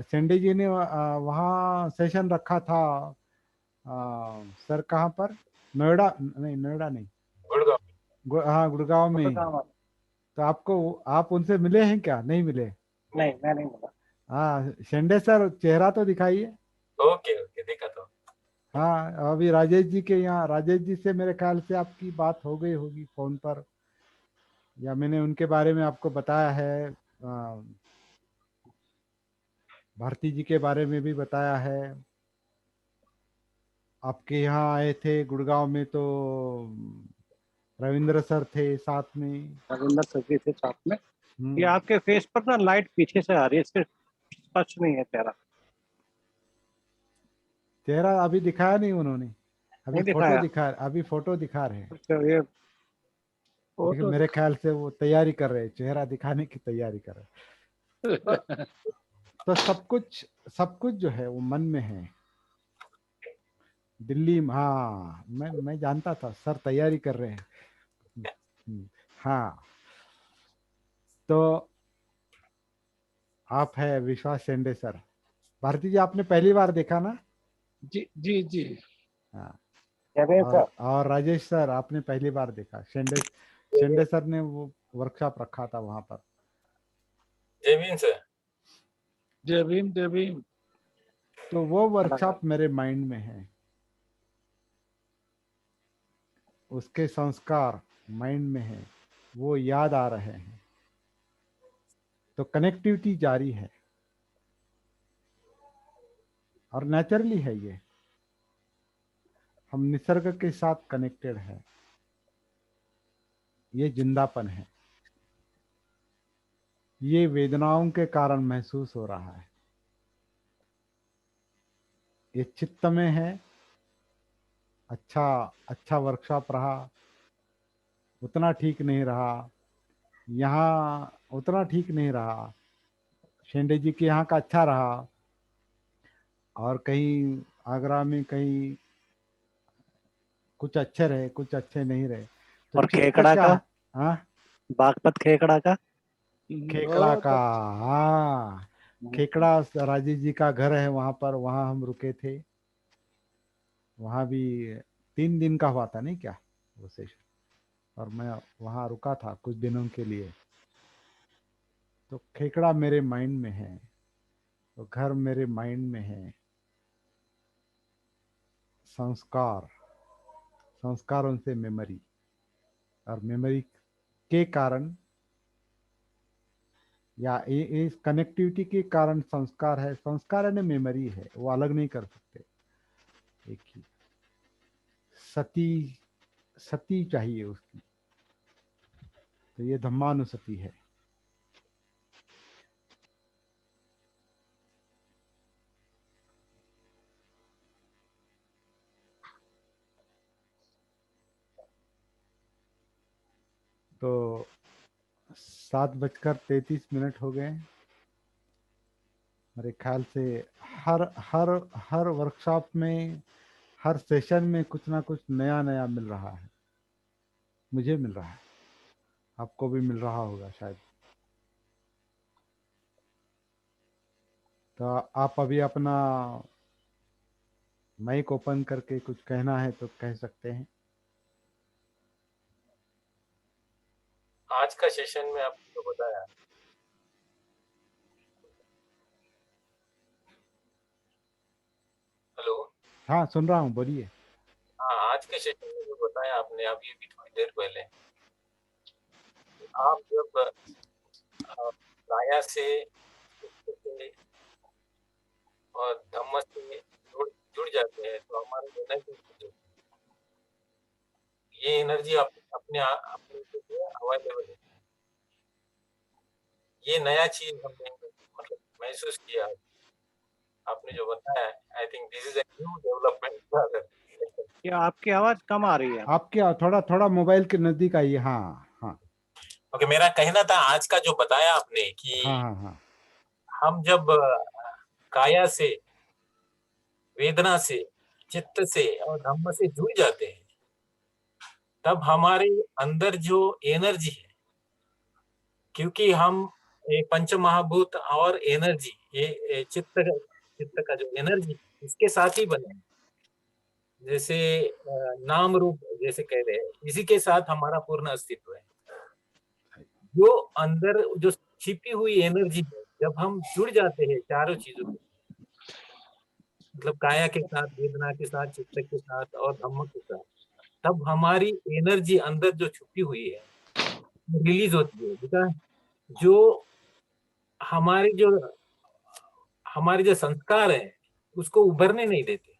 शेंडे जी ने वहाँ सेशन रखा था, सर कहाँ पर, नोएडा नहीं, नोएडा नहीं, गुड़गांव। हाँ गुड़गांव में फोटो ही। कहाँ? तो आपको, आप उनसे मिले हैं क्या, नहीं मिले? नहीं, मैं नहीं बोला। हाँ शेंडे सर चेहरा तो दिखाइए। ओके ओके, देखा तो। हाँ अभी राजेश जी के यहाँ, राजेश जी से मेरे ख्याल से आपकी बात हो गई होगी फोन पर, या मैंने उनके बारे में आपको बताया है, भारती जी के बारे में भी बताया है। आपके यहाँ आए थे गुड़गांव में तो रविंद्र सर थे साथ में। रविंदर सर भी थे साथ में। ये हम्म, आपके फेस पर ना लाइट पीछे से आ रही है, सिर्फ स्पष्ट नहीं है चेहरा। चेहरा अभी दिखाया नहीं उन्होंने, अभी नहीं फोटो दिखाया दिखा, अभी फोटो दिखा रहे हैं। तो ये लेकिन फोटो मेरे ख्याल से वो तैयारी कर रहे हैं, चेहरा दिखाने की तैयारी कर रहे हैं। तो सब कुछ जो है वो मन में है। दिल्ली, हाँ मैं जानता था सर तैयारी कर रहे हैं। हाँ, तो आप है विश्वास शेंडे सर। भारती जी आपने पहली बार देखा ना? जी जी जी। हाँ, जयदेव सर। और राजेश सर आपने पहली बार देखा। शेंडे शेंडे सर ने वो वर्कशॉप रखा था वहां पर। जय भीम सर। जय भीम जय भीम। तो वो वर्कशॉप मेरे माइंड में है, उसके संस्कार माइंड में है, वो याद आ रहे हैं। तो कनेक्टिविटी जारी है और नेचुरली है ये, हम निसर्ग के साथ कनेक्टेड है, ये जिंदापन है, ये वेदनाओं के कारण महसूस हो रहा है, ये चित्त में है। अच्छा, अच्छा वर्कशॉप रहा, उतना ठीक नहीं रहा, यहाँ उतना ठीक नहीं रहा। शेंडे जी के यहाँ का अच्छा रहा, और कहीं आगरा में कहीं कुछ अच्छे रहे, कुछ अच्छे नहीं रहे। तो और चित्त खेकड़ा क्या, का, हाँ बागपत खेकड़ा का। खेकड़ा बहुत का, अच्छा। हाँ खेकड़ा राजेश जी का घर है वहां पर, वहां हम रुके थे। वहां भी 3 दिन का हुआ था नहीं क्या वो सेशन, और मैं वहां रुका था कुछ दिनों के लिए। तो खेकड़ा मेरे माइंड में है, तो घर मेरे माइंड में है, संस्कार, संस्कारों से मेमोरी, और मेमोरी के कारण या इस कनेक्टिविटी के कारण संस्कार है। संस्कार यानी मेमोरी है, वो अलग नहीं कर सकते एक ही। सती, सती चाहिए उसकी, तो ये धम्मानुसती है। तो 7:33 हो गए। मेरे ख्याल से हर हर हर वर्कशॉप में, हर सेशन में कुछ ना कुछ नया नया मिल रहा है। मुझे मिल रहा है, आपको भी मिल रहा होगा शायद। तो आप अभी अपना माइक ओपन करके कुछ कहना है तो कह सकते हैं। आज का सेशन में आपको बताया, हेलो। हाँ, सुन रहा हूँ, बोलिए। हाँ, आज के सेशन में जो बताया आपने अभी अभी थोड़ी देर पहले, आप जब काया से, और धम्म से जुड़ जाते हैं तो हमारे एनर्जी, ये एनर्जी अपने लिए अवेलेबल है। ये नया चीज हमने मतलब महसूस किया। आपने जो बताया, I think this is a new development. क्या आपकी आवाज कम आ रही है? आपके थोड़ा थोड़ा मोबाइल के नजदीक आइए। हाँ हाँ ओके, मेरा कहना था आज का जो बताया आपने कि हाँ हाँ हाँ हम जब काया से, वेदना से, चित्त से और धम्म से जुड़ जाते हैं, तब हमारे अंदर जो एनर्जी है, क्योंकि हम पंच महाभूत और एनर्जी, ये चित्त का जो एनर्जी, इसके साथ ही बने हैं। जैसे नाम रूप जैसे कह रहे हैं, इसी के साथ हमारा पूर्ण अस्तित्व है। जो अंदर जो छिपी हुई एनर्जी है, जब हम जुड़ जाते हैं चारों चीजों के, मतलब काया के साथ, वेदना के साथ, चित्त के साथ और धम्म के साथ, तब हमारी एनर्जी अंदर जो छुपी हुई है रिलीज होती है बेटा। जो हमारे जो संस्कार है उसको उभरने नहीं देते।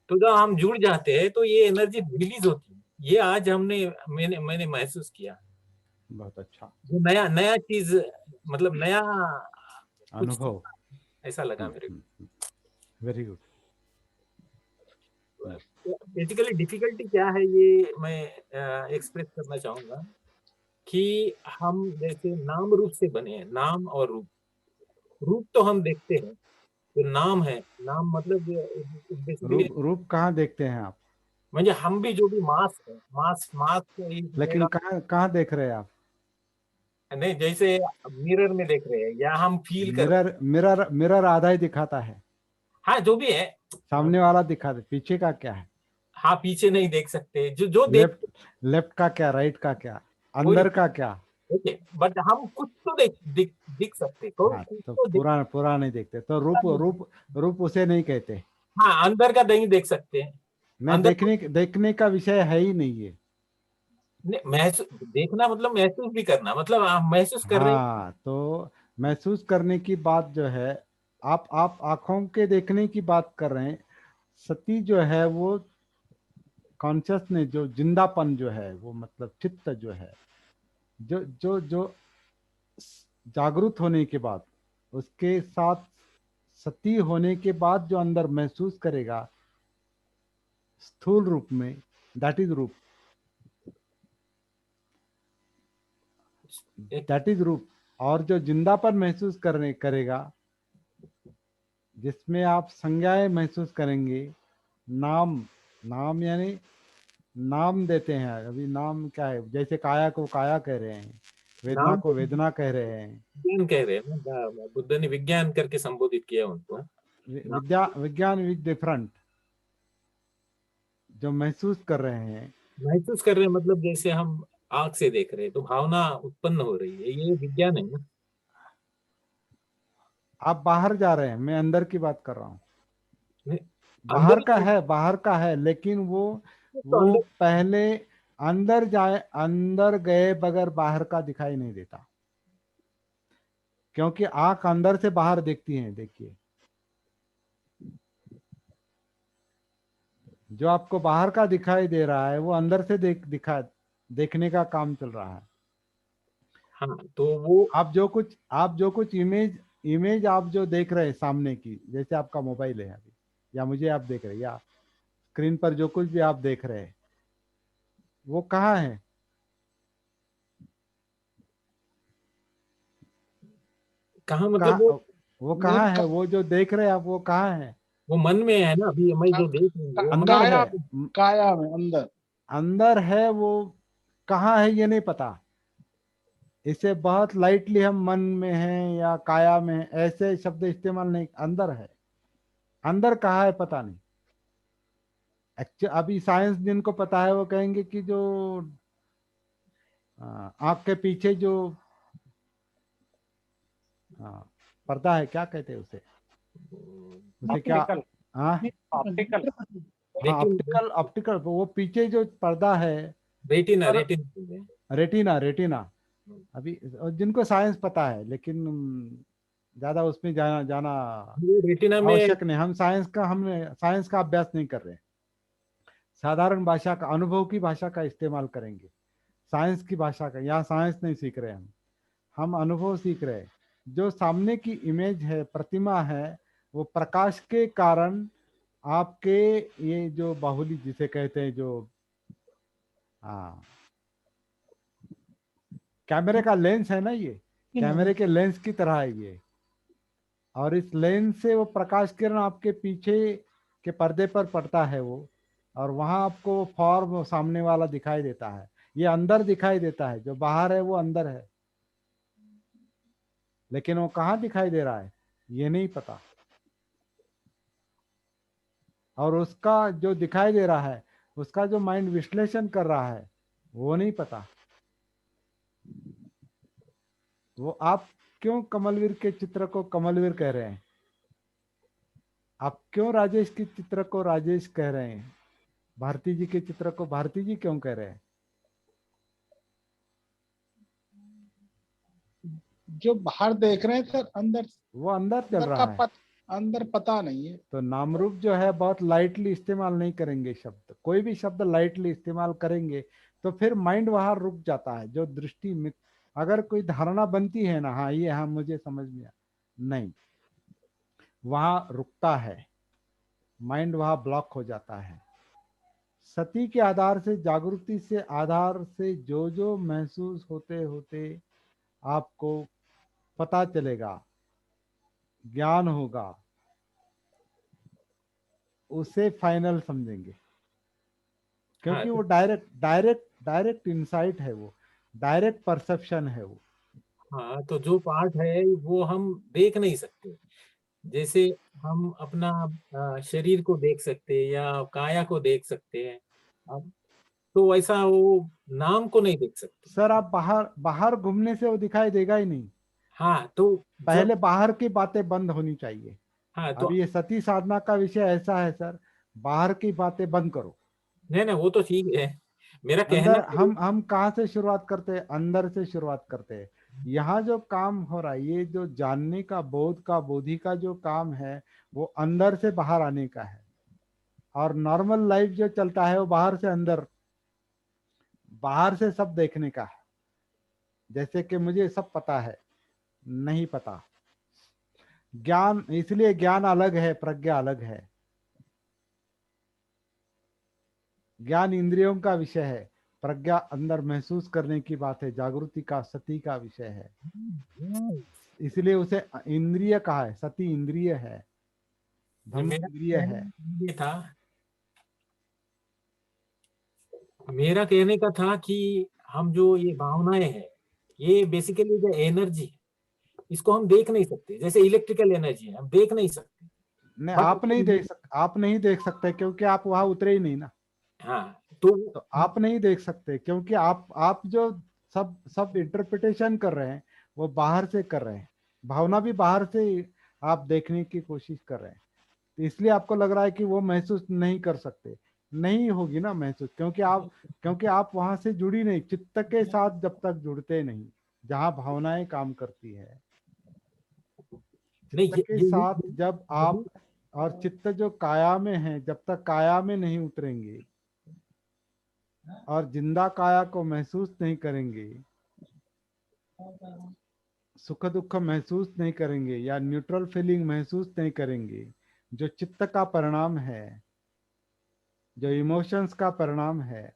तो जब हम जुड़ जाते हैं तो ये एनर्जी रिलीज होती है। ये आज मैंने महसूस किया। बहुत अच्छा जो नया नया चीज, मतलब नया कुछ अनुभव। ऐसा लगा मेरे को। Very good. बेसिकली डिफिकल्टी क्या है ये मैं एक्सप्रेस करना चाहूंगा कि हम जैसे नाम रूप से बने हैं, नाम और रूप। रूप तो हम देखते हैं, जो नाम है, नाम मतलब बेसिकली रूप कहाँ देखते हैं आप? म्हणजे हम भी जो भी मास है, मास लेकिन कहाँ कहाँ देख रहे हैं आप? नहीं, जैसे मिरर में देख रहे हैं या हम फील कर रहे हैं। मिरर मिरर आधा ही दिखाता है, हाँ, जो भी है, सामने वाला दिखाता, पीछे का क्या है? हाँ, पीछे नहीं देख सकते, जो लेफ्ट लेफ्ट का क्या, राइट का क्या, अंदर का क्या? ओके, बट हम कुछ तो दिख सकते तो हाँ, कुछ तो तो पूरा पूरा नहीं देखते, तो रूप रूप रूप उसे नहीं कहते। हाँ, अंदर का नहीं देख सकते हैं। नहीं, अंदर देखने का विषय है ही नहीं ये। महसूस, देखना मतलब महसूस भी करना, मतलब आप महसूस कर रहे हैं। हाँ, तो महसूस करने की बात जो है, आप आंखों के देखने की बात कर रहे हैं। सती जो है वो कॉन्शियसनेस, जो जिंदापन जो है, वो मतलब चित्त जो है, जो जो जो जागरूक होने के बाद, उसके साथ सती होने के बाद जो अंदर महसूस करेगा स्थूल रूप में, दैट इज रूप, दैट इज रूप। और जो जिंदापन महसूस करने करेगा, जिसमें आप संज्ञाएं महसूस करेंगे, नाम, नाम यानी नाम देते हैं। अभी नाम क्या है? जैसे काया को काया कह रहे हैं, वेदना नाम को वेदना कह रहे हैं। विज्ञान कह रहे हैं ना, बुद्ध ने विज्ञान करके संबोधित किया उनको। विज्ञान विद डिफरेंट, जो महसूस कर रहे हैं। महसूस कर रहे हैं मतलब जैसे हम आंख से देख रहे हैं तो भावना उत्पन्न हो रही है, ये विज्ञान है ना। आप बाहर जा रहे हैं, मैं अंदर की बात कर रहा हूँ। बाहर का अंदर है, बाहर का है, लेकिन वो तो अंदर पहले अंदर जाए, अंदर गए बगैर बाहर का दिखाई नहीं देता, क्योंकि आंख अंदर से बाहर देखती है। देखिए, जो आपको बाहर का दिखाई दे रहा है वो अंदर से देखने का काम चल रहा है। हाँ, तो वो आप जो कुछ इमेज आप जो देख रहे हैं सामने की, जैसे आपका मोबाइल है अभी, या मुझे आप देख रहे हैं, या स्क्रीन पर जो कुछ भी आप देख रहे हैं, वो कहाँ है? कहाँ मतलब कहाँ, वो मेन कहाँ है? वो जो देख रहे हैं आप, वो कहाँ है? वो मन में है ना, अभी मैं जो देख रही हूँ वो मन अंदर में काया है। में, काया में अंदर। अंदर है, वो कहाँ है ये नहीं पता। इसे बहुत लाइटली हम मन में हैं या काया में हैं, ऐसे शब्द इस्तेमाल नहीं। अंदर है, अंदर कहाँ है पता नहीं। एक्चुअली अभी साइंस जिनको पता है वो कहेंगे कि जो आंख के पीछे जो पर्दा है, क्या कहते हैं उसे, क्या? ऑप्टिकल, हाँ ऑप्टिकल, हाँ, लेकिन ऑप्टिकल वो पीछे जो पर्दा है, रेटिना पर रेटिना रेटिना, रेटिना। अभी जिनको साइंस पता है, लेकिन ज्यादा उसमें जाना जाना वो रेटिना में आवश्यक नहीं। हमने साइंस का अभ्यास नहीं कर रहे। साधारण भाषा का, अनुभव की भाषा का इस्तेमाल करेंगे। साइंस की भाषा का, यहाँ साइंस नहीं सीख रहे हम अनुभव सीख रहे हैं। जो सामने की इमेज है, प्रतिमा है, वो प्रकाश के कारण आपके ये जो बाहुली जिसे कहते हैं, जो हाँ कैमरे का लेंस है ना, ये कैमरे के लेंस की तरह है ये। और इस लेंस से वो प्रकाश किरण आपके पीछे के पर्दे पर पड़ता है वो, और वहां आपको फॉर्म सामने वाला दिखाई देता है। ये अंदर दिखाई देता है, जो बाहर है वो अंदर है, लेकिन वो कहाँ दिखाई दे रहा है ये नहीं पता। और उसका जो दिखाई दे रहा है, उसका जो माइंड विश्लेषण कर रहा है, वो नहीं पता। वो आप क्यों कमलवीर के चित्र को कमलवीर कह रहे हैं? आप क्यों राजेश के चित्र को राजेश कह रहे हैं? भारती जी के चित्र को भारती जी क्यों कह रहे हैं? जो बाहर देख रहे हैं सर, अंदर वो अंदर चल अंदर रहा है। अंदर पता नहीं है। तो नाम रूप जो है बहुत लाइटली इस्तेमाल नहीं करेंगे शब्द। कोई भी शब्द लाइटली इस्तेमाल करेंगे तो फिर माइंड वहां रुक जाता है। जो दृष्टि में अगर कोई धारणा बनती है ना, हाँ ये हाँ मुझे समझ में आया, नहीं, वहां रुकता है, माइंड वहां ब्लॉक हो जाता है। सती के आधार से, जागृति से आधार से जो जो महसूस होते होते आपको पता चलेगा, ज्ञान होगा, उसे फाइनल समझेंगे। हाँ क्योंकि वो डायरेक्ट इंसाइट है, वो डायरेक्ट परसेप्शन है वो। हाँ, तो जो पार्ट है वो हम देख नहीं सकते। जैसे हम अपना शरीर को देख सकते हैं या काया को देख सकते हैं, अब तो वैसा वो नाम को नहीं देख सकते। सर आप बाहर बाहर घूमने से वो दिखाई देगा ही नहीं। हाँ, तो पहले जब बाहर की बातें बंद होनी चाहिए। हाँ तो अब ये सती साधना का विषय ऐसा है सर, बाहर की बातें बंद करो। नहीं नहीं, वो तो ठीक है। मेरा कहना अंदर हम कहाँ से शुरुआत करते हैं? अंदर से शुरुआत करते हैं। यहाँ जो काम हो रहा है, ये जो जानने का, बोध का, बोधि का जो काम है, वो अंदर से बाहर आने का है। और नॉर्मल लाइफ जो चलता है वो बाहर से अंदर, बाहर से सब देखने का है। जैसे कि मुझे सब पता है, नहीं पता। ज्ञान, इसलिए ज्ञान अलग है, प्रज्ञा अलग है। ज्ञान इंद्रियों का विषय है, प्रज्ञा अंदर महसूस करने की बात है, जागृति का, सती का विषय है। इसलिए उसे इंद्रिय कहा है, सती इंद्रिय है, धम्म मेरा इंद्रिय है। कहना ये था, मेरा कहने का था कि हम जो ये भावनाएं हैं, ये बेसिकली जो एनर्जी है, इसको हम देख नहीं सकते। जैसे इलेक्ट्रिकल एनर्जी है, हम देख नहीं सकते। नहीं, बट आप नहीं देख सकते क्योंकि आप वहां उतरे ही नहीं ना। हाँ, तो तो आप नहीं देख सकते क्योंकि आप जो सब इंटरप्रिटेशन कर रहे हैं वो बाहर से कर रहे हैं। भावना भी बाहर से आप देखने की कोशिश कर रहे हैं। तो इसलिए आपको लग रहा है कि वो महसूस नहीं कर सकते, नहीं होगी ना महसूस, क्योंकि आप वहां से जुड़ी नहीं, चित्त के साथ जब तक जुड़ते नहीं, जहां भावनाएं काम करती है, नहीं चित्त के साथ जब आप, और चित्त जो काया में है, जब तक काया में नहीं उतरेंगे और जिंदा काया को महसूस नहीं करेंगे, सुख दुख महसूस नहीं करेंगे या न्यूट्रल फीलिंग महसूस नहीं करेंगे, जो चित्त का परिणाम है, जो इमोशंस का परिणाम है,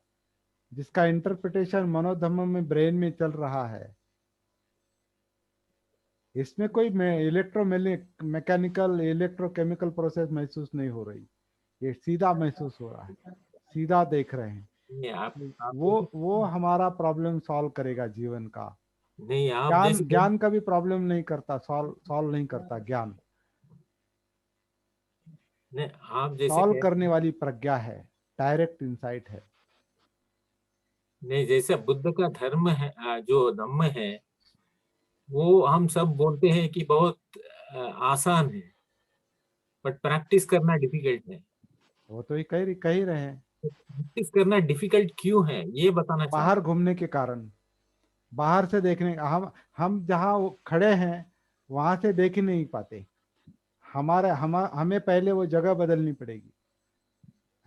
जिसका इंटरप्रिटेशन मनोधर्म में, ब्रेन में चल रहा है, इसमें कोई मैकेनिकल इलेक्ट्रोकेमिकल प्रोसेस महसूस नहीं हो रही, ये सीधा महसूस हो रहा है, सीधा देख रहे हैं। नहीं, आप वो हमारा प्रॉब्लम सॉल्व करेगा जीवन का। नहीं, आप ज्ञान जैसे ज्ञान कभी प्रॉब्लम नहीं करता, सॉल्व नहीं करता ज्ञान। नहीं, आप जैसे सॉल्व करने वाली प्रज्ञा है, डायरेक्ट इंसाइट है। नहीं, जैसे बुद्ध का धर्म है, जो धम्म है, वो हम सब बोलते हैं कि बहुत आसान है, बट प्रैक्टिस करना डिफिकल्ट है। वो तो ही कह ही रहे हैं, प्रैक्टिस करना डिफिकल्ट क्यों है, ये बताना चाहते बाहर घूमने के कारण, बाहर से देखने, हम जहाँ खड़े हैं वहां से देख ही नहीं पाते, हमें पहले वो जगह बदलनी पड़ेगी।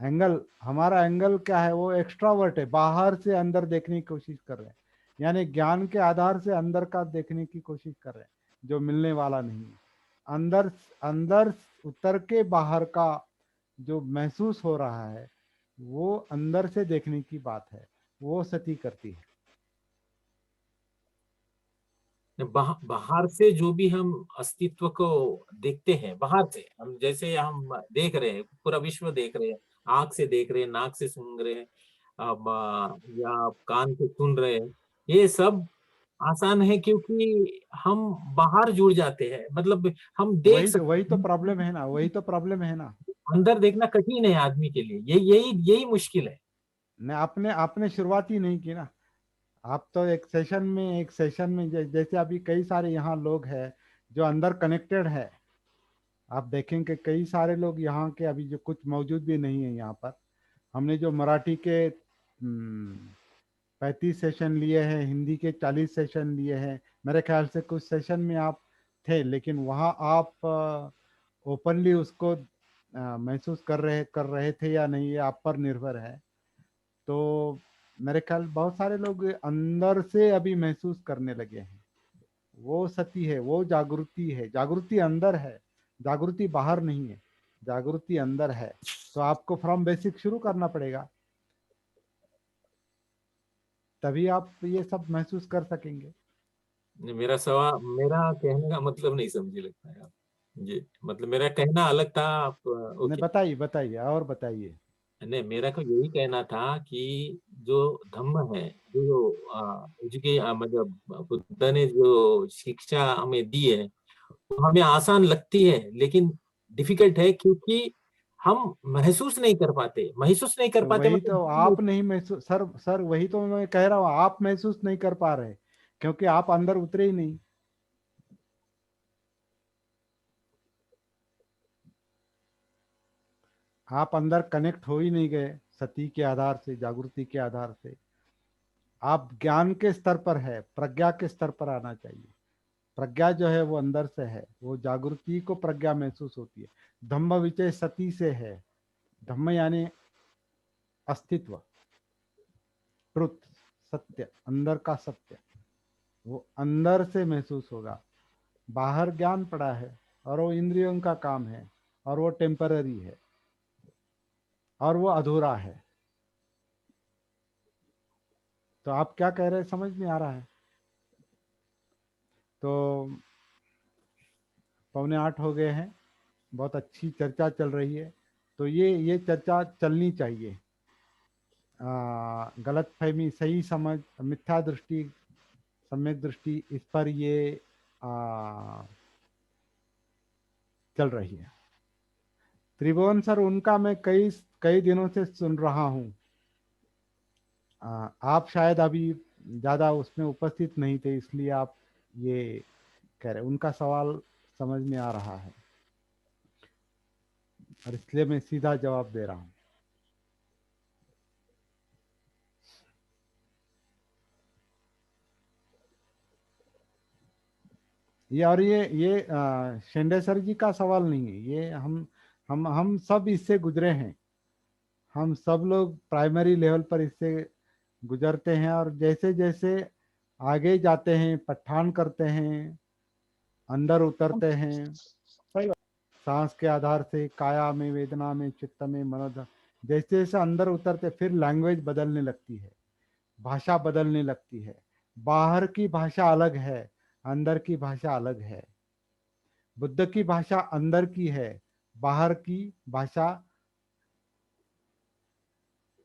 एंगल, हमारा एंगल क्या है, वो एक्स्ट्रावर्ट है, बाहर से अंदर देखने की कोशिश कर रहे हैं, यानी ज्ञान के आधार से अंदर का देखने की कोशिश कर रहे हैं, जो मिलने वाला नहीं है। अंदर अंदर उतर के बाहर का जो महसूस हो रहा है, वो अंदर से देखने की बात है, वो सती करती है। बाहर से जो भी हम अस्तित्व को देखते हैं, बाहर से हम जैसे हम देख रहे हैं, पूरा विश्व देख रहे हैं, आंख से देख रहे हैं, नाक से सूंघ रहे हैं, या कान से सुन रहे हैं, ये सब आसान है क्योंकि हम बाहर जुड़ जाते हैं, मतलब हम देख सकते वही तो हैं। प्रॉब्लम है ना, वही तो प्रॉब्लम है ना। अंदर देखना कठिन है आदमी के लिए, यही मुश्किल है। ने आपने आपने शुरुआत ही नहीं की ना। आप तो एक सेशन में जैसे अभी कई सारे यहाँ लोग हैं जो अंदर कनेक्टेड है, आप देखेंगे कई सारे लोग यहाँ के अभी जो कुछ मौजूद भी नहीं है यहाँ पर। हमने जो मराठी के 35 सेशन लिए हैं, हिंदी के 40 सेशन लिए हैं, मेरे ख्याल से कुछ सेशन में आप थे, लेकिन वहाँ आप ओपनली उसको महसूस कर रहे थे या नहीं, ये आप पर निर्भर है। तो मेरे ख्याल बहुत सारे लोग अंदर से अभी महसूस करने लगे हैं, वो सती है, वो जागृति है, जागृति अंदर है, जागृति बाहर नहीं है, जागृति अंदर है। तो आपको फ्रॉम बेसिक शुरू करना पड़ेगा, तभी आप ये सब महसूस कर सकेंगे। मेरा कहने का मतलब नहीं समझे लगता है आप। जी, मतलब मेरा कहना अलग था, आप नहीं, ओके। बताइए और बताइए। नहीं, मेरा को यही कहना था कि जो धम्म है, जो मतलब बुद्ध ने जो शिक्षा हमें दी है, वो हमें आसान लगती है, लेकिन डिफिकल्ट है क्योंकि हम महसूस नहीं कर पाते वही तो मतलब। आप नहीं महसूस, सर वही तो मैं कह रहा हूँ, आप महसूस नहीं कर पा रहे क्योंकि आप अंदर उतरे ही नहीं। आप अंदर कनेक्ट हो ही नहीं गए सती के आधार से, जागृति के आधार से। आप ज्ञान के स्तर पर है, प्रज्ञा के स्तर पर आना चाहिए। प्रज्ञा जो है वो अंदर से है, वो जागृति को प्रज्ञा महसूस होती है। धम्म विचय सती से है, धम्म यानी अस्तित्व, ट्रुथ, सत्य, अंदर का सत्य, वो अंदर से महसूस होगा। बाहर ज्ञान पड़ा है और वो इंद्रियों का काम है, और वो टेम्पररी है, और वो अधूरा है। तो आप क्या कह रहे हैं समझ में आ रहा है? तो 7:45 हो गए हैं, बहुत अच्छी चर्चा चल रही है, तो ये चर्चा चलनी चाहिए। गलत फहमी, सही समझ, मिथ्या दृष्टि, सम्यक दृष्टि, इस पर ये चल रही है। त्रिभुवन सर, उनका मैं कई कई दिनों से सुन रहा हूँ। आप शायद अभी ज़्यादा उसमें उपस्थित नहीं थे, इसलिए आप ये कह रहे, उनका सवाल समझ में आ रहा है। और इसलिए मैं सीधा जवाब दे रहा हूं। ये शेंडे सर जी का सवाल नहीं है, ये हम सब इससे गुजरे हैं। हम सब लोग प्राइमरी लेवल पर इससे गुजरते हैं, और जैसे जैसे आगे जाते हैं, पठान करते हैं, अंदर उतरते हैं, सही बात। सांस के आधार से काया में, वेदना में, चित्त में, मनोध, जैसे जैसे अंदर उतरते फिर लैंग्वेज बदलने लगती है, भाषा बदलने लगती है। बाहर की भाषा अलग है, अंदर की भाषा अलग है। बुद्ध की भाषा अंदर की है, बाहर की भाषा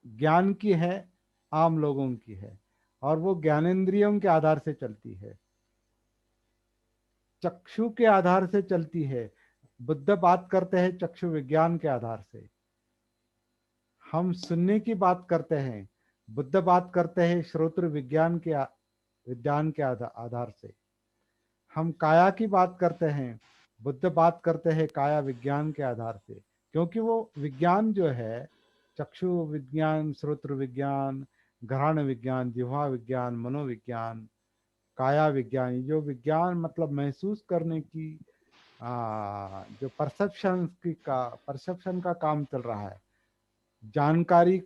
ज्ञान की है, आम लोगों की है, और वो ज्ञानेंद्रियों के आधार से चलती है, चक्षु के आधार से चलती है। बुद्ध बात करते हैं चक्षु विज्ञान के आधार से, हम सुनने की बात करते हैं, बुद्ध बात करते हैं श्रोत्र विज्ञान के आधार से। हम काया की बात करते हैं, बुद्ध बात करते हैं काया विज्ञान के आधार से, क्योंकि वो विज्ञान जो है, चक्षु विज्ञान, श्रोत्र विज्ञान, घ्राण विज्ञान, जिह्वा विज्ञान, मनोविज्ञान, काया विज्ञान, ये जो विज्ञान मतलब महसूस करने की जो परसेप्शन का काम चल रहा है, जानकारी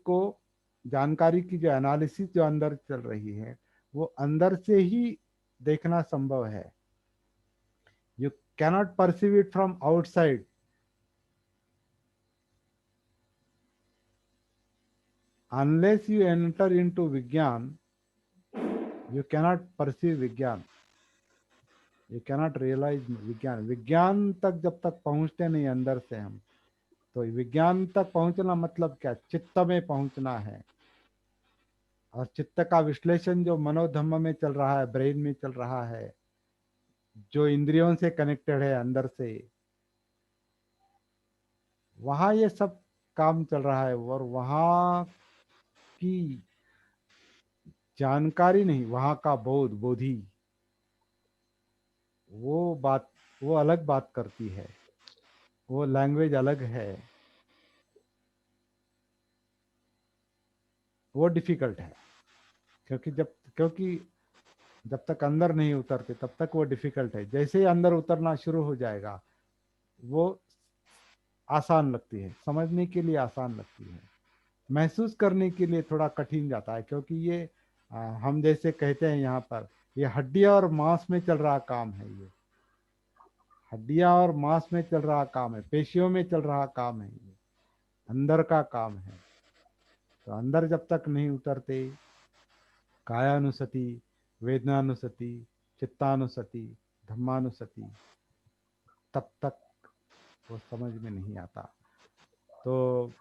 की जो एनालिसिस जो अंदर चल रही है, वो अंदर से ही देखना संभव है। You cannot perceive it from outside. Unless you enter into विज्ञान, यू कैनॉट परसीव विज्ञान, यू कैनॉट रियलाइज विज्ञान। विज्ञान तक जब तक पहुंचते नहीं अंदर से हम, तो विज्ञान तक पहुंचना मतलब क्या? चित्त में पहुंचना है, और चित्त का विश्लेषण जो मनोधम्म में चल रहा है, ब्रेन में चल रहा है, जो इंद्रियों से कनेक्टेड है अंदर से, वहां ये सब काम चल रहा है। और वहां की जानकारी नहीं, वहां का बोधी, वो अलग बात करती है, वो लैंग्वेज अलग है, वो डिफिकल्ट है। क्योंकि जब तक अंदर नहीं उतरते तब तक वो डिफिकल्ट है। जैसे ही अंदर उतरना शुरू हो जाएगा, वो आसान लगती है, समझने के लिए आसान लगती है, महसूस करने के लिए थोड़ा कठिन जाता है। क्योंकि ये हम जैसे कहते हैं यहाँ पर, ये हड्डियाँ और मांस में चल रहा काम है, ये हड्डियाँ और मांस में चल रहा काम है, पेशियों में चल रहा काम है, ये अंदर का काम है। तो अंदर जब तक नहीं उतरते, कायानुसति, वेदनानुसति, चित्तानुसति, धम्मानुसति, तब तक वो समझ में नहीं आता। तो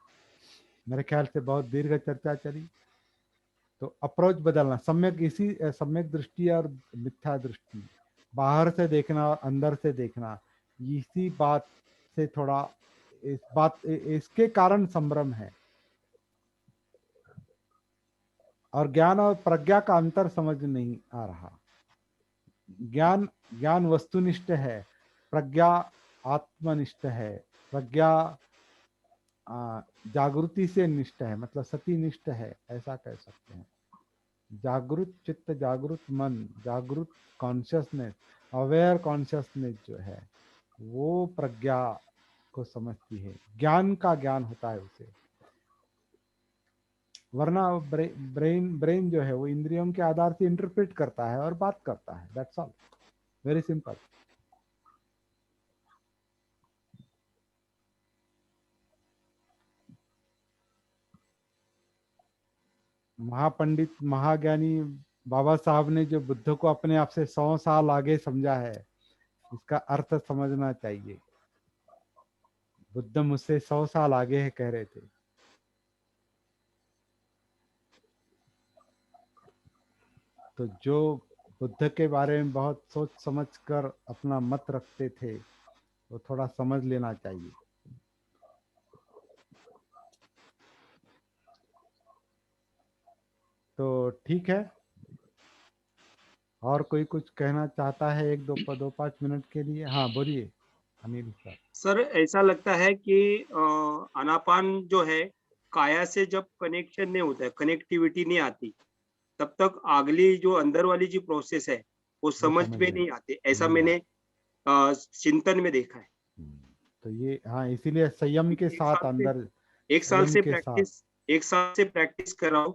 मेरे ख्याल से बहुत दीर्घ चर्चा चली, तो अप्रोच बदलना, सम्यक दृष्टि और मिथ्या दृष्टि, बाहर से देखना और अंदर से देखना, इसी बात से थोड़ा इसके कारण संभ्रम है। और ज्ञान और प्रज्ञा का अंतर समझ नहीं आ रहा। ज्ञान वस्तुनिष्ठ है, प्रज्ञा आत्मनिष्ठ है। प्रज्ञा जागृति से निष्ठ है, मतलब सती निष्ठ है, ऐसा कह सकते हैं। जागृत चित्त, जागृत मन, जागृत कॉन्शियसनेस, अवेयर कॉन्शियसनेस जो है, वो प्रज्ञा को समझती है, ज्ञान का ज्ञान होता है उसे। वरना ब्रेन जो है वो इंद्रियों के आधार से इंटरप्रेट करता है और बात करता है, दैट्स ऑल, वेरी सिंपल। महापंडित महाज्ञानी बाबा साहब ने जो बुद्ध को अपने आप से 100 साल आगे समझा है, इसका अर्थ समझना चाहिए। बुद्ध मुझसे 100 साल आगे है कह रहे थे। तो जो बुद्ध के बारे में बहुत सोच समझ कर अपना मत रखते थे, वो थोड़ा समझ लेना चाहिए। तो ठीक है, और कोई कुछ कहना चाहता है 1-2-5 मिनट के लिए? हाँ बोलिए। अनिल सर। सर ऐसा लगता है कि आनापान जो है काया से जब कनेक्शन नहीं होता है, कनेक्टिविटी नहीं आती, तब तक अगली जो अंदर वाली जो प्रोसेस है वो समझ में नहीं आती, ऐसा नहीं मैंने चिंतन में देखा है। तो ये हाँ, इसीलिए संयम के साथ अंदर, एक साल संयम से के प्रैक्टिस कर रहा हूँ,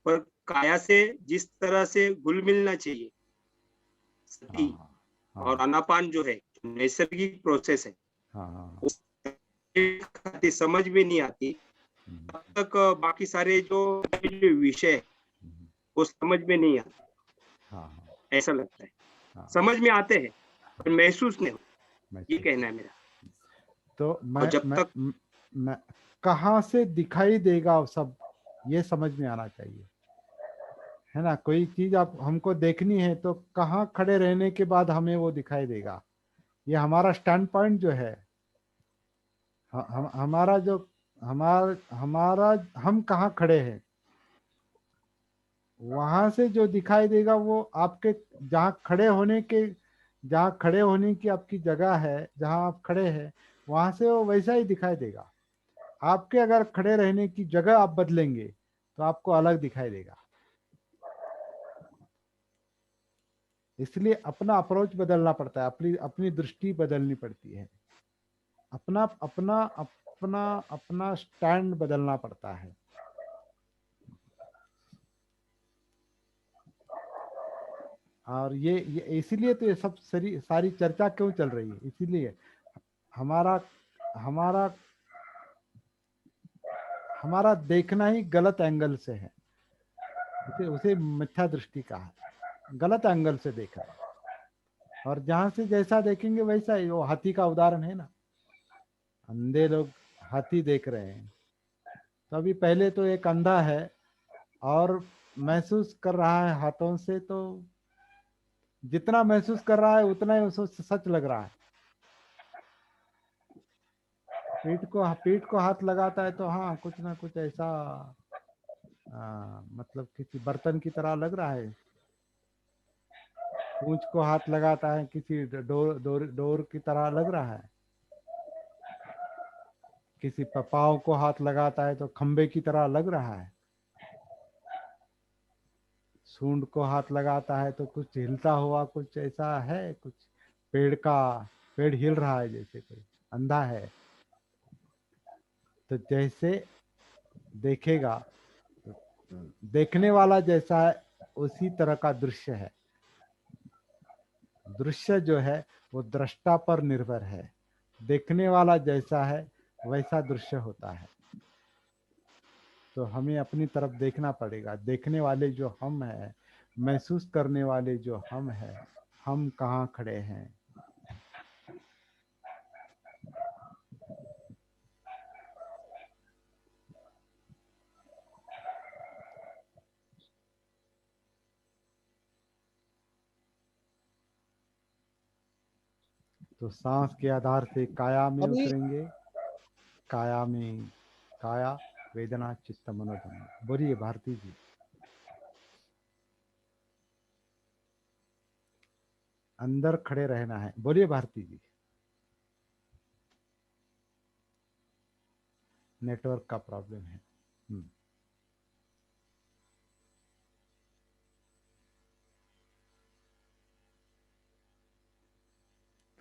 पर काया से जिस तरह से घुल मिलना चाहिए सती हाँ, और आनापान जो है नैसर्गिक प्रोसेस है, हाँ, समझ में नहीं आती, तब तक बाकी सारे जो विषय है वो समझ में नहीं आते, हाँ, ऐसा लगता है। हाँ, समझ में आते हैं पर महसूस नहीं होता, ये महसूस। कहना है मेरा। तो और जब तक मैं कहाँ से दिखाई देगा वो सब, ये समझ में आना चाहिए, है ना। कोई चीज आप हमको देखनी है तो कहाँ खड़े रहने के बाद हमें वो दिखाई देगा, ये हमारा स्टैंड पॉइंट जो है, हमारा जो हमारा हम कहाँ खड़े हैं, वहां से जो दिखाई देगा वो आपके जहाँ खड़े होने की आपकी जगह है, जहाँ आप खड़े हैं वहां से वो वैसा ही दिखाई देगा। आपके अगर खड़े रहने की जगह आप बदलेंगे तो आपको अलग दिखाई देगा। इसलिए अपना अप्रोच बदलना पड़ता है, अपनी अपनी दृष्टि बदलनी पड़ती है, अपना अपना अपना अपना स्टैंड बदलना पड़ता है। और ये इसीलिए तो ये सब सारी चर्चा क्यों चल रही है, इसीलिए हमारा हमारा हमारा देखना ही गलत एंगल से है, उसे मिथ्या दृष्टि कहा है, गलत एंगल से देखा है। और जहां से जैसा देखेंगे वैसा ही, वो हाथी का उदाहरण है ना, अंधे लोग हाथी देख रहे हैं, तो अभी पहले तो एक अंधा है और महसूस कर रहा है हाथों से, तो जितना महसूस कर रहा है उतना ही उसको सच लग रहा है। पीठ को हाथ लगाता है तो हाँ कुछ ना कुछ ऐसा मतलब किसी बर्तन की तरह लग रहा है। पूंछ को हाथ लगाता है किसी डोर की तरह लग रहा है। किसी पाँव को हाथ लगाता है तो खंबे की तरह लग रहा है। सूंड को हाथ लगाता है तो कुछ हिलता हुआ कुछ ऐसा है, कुछ पेड़ हिल रहा है जैसे कोई अंधा है। तो जैसे देखेगा, देखने वाला जैसा है उसी तरह का दृश्य है। दृश्य जो है वो दृष्टा पर निर्भर है, देखने वाला जैसा है वैसा दृश्य होता है। तो हमें अपनी तरफ देखना पड़ेगा, देखने वाले जो हम हैं, महसूस करने वाले जो हम हैं, हम कहाँ खड़े हैं। तो सांस के आधार से काया में अभी उतरेंगे, काया वेदना चित्त मनोधर्म। बोलिए भारती जी। अंदर खड़े रहना है, बोलिए भारती जी। नेटवर्क का प्रॉब्लम है।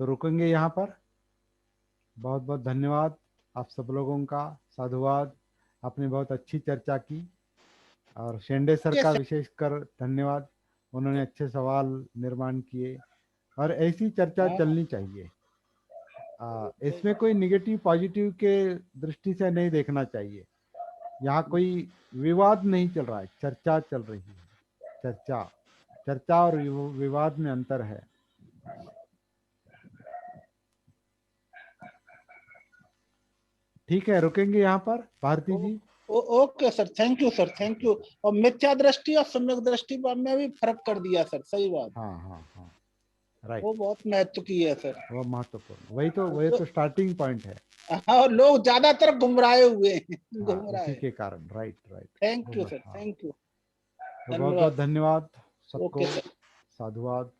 तो रुकेंगे यहाँ पर। बहुत बहुत धन्यवाद आप सब लोगों का, साधुवाद। आपने बहुत अच्छी चर्चा की। और शेंडे सर का विशेषकर धन्यवाद, उन्होंने अच्छे सवाल निर्माण किए। और ऐसी चर्चा चलनी चाहिए। इसमें कोई निगेटिव पॉजिटिव के दृष्टि से नहीं देखना चाहिए। यहाँ कोई विवाद नहीं चल रहा है, चर्चा चल रही है। चर्चा और विवाद में अंतर है। ठीक है, रुकेंगे यहाँ पर Bharti ji. Okay sir, thank you sir, thank you. और मिथ्या दृष्टि और सम्यक दृष्टि में भी फर्क कर दिया सर, सही बात। हाँ, राइट। वो बहुत महत्व की है सर, वो महत्वपूर्ण, वही तो स्टार्टिंग पॉइंट है। हाँ। और लोग ज्यादातर गुमराहे हुए हैं, हाँ, उसी के कारण। Right. Thank you sir, thank you, तो बहुत बहुत धन्यवाद सबको, ओके सर। साधुवाद।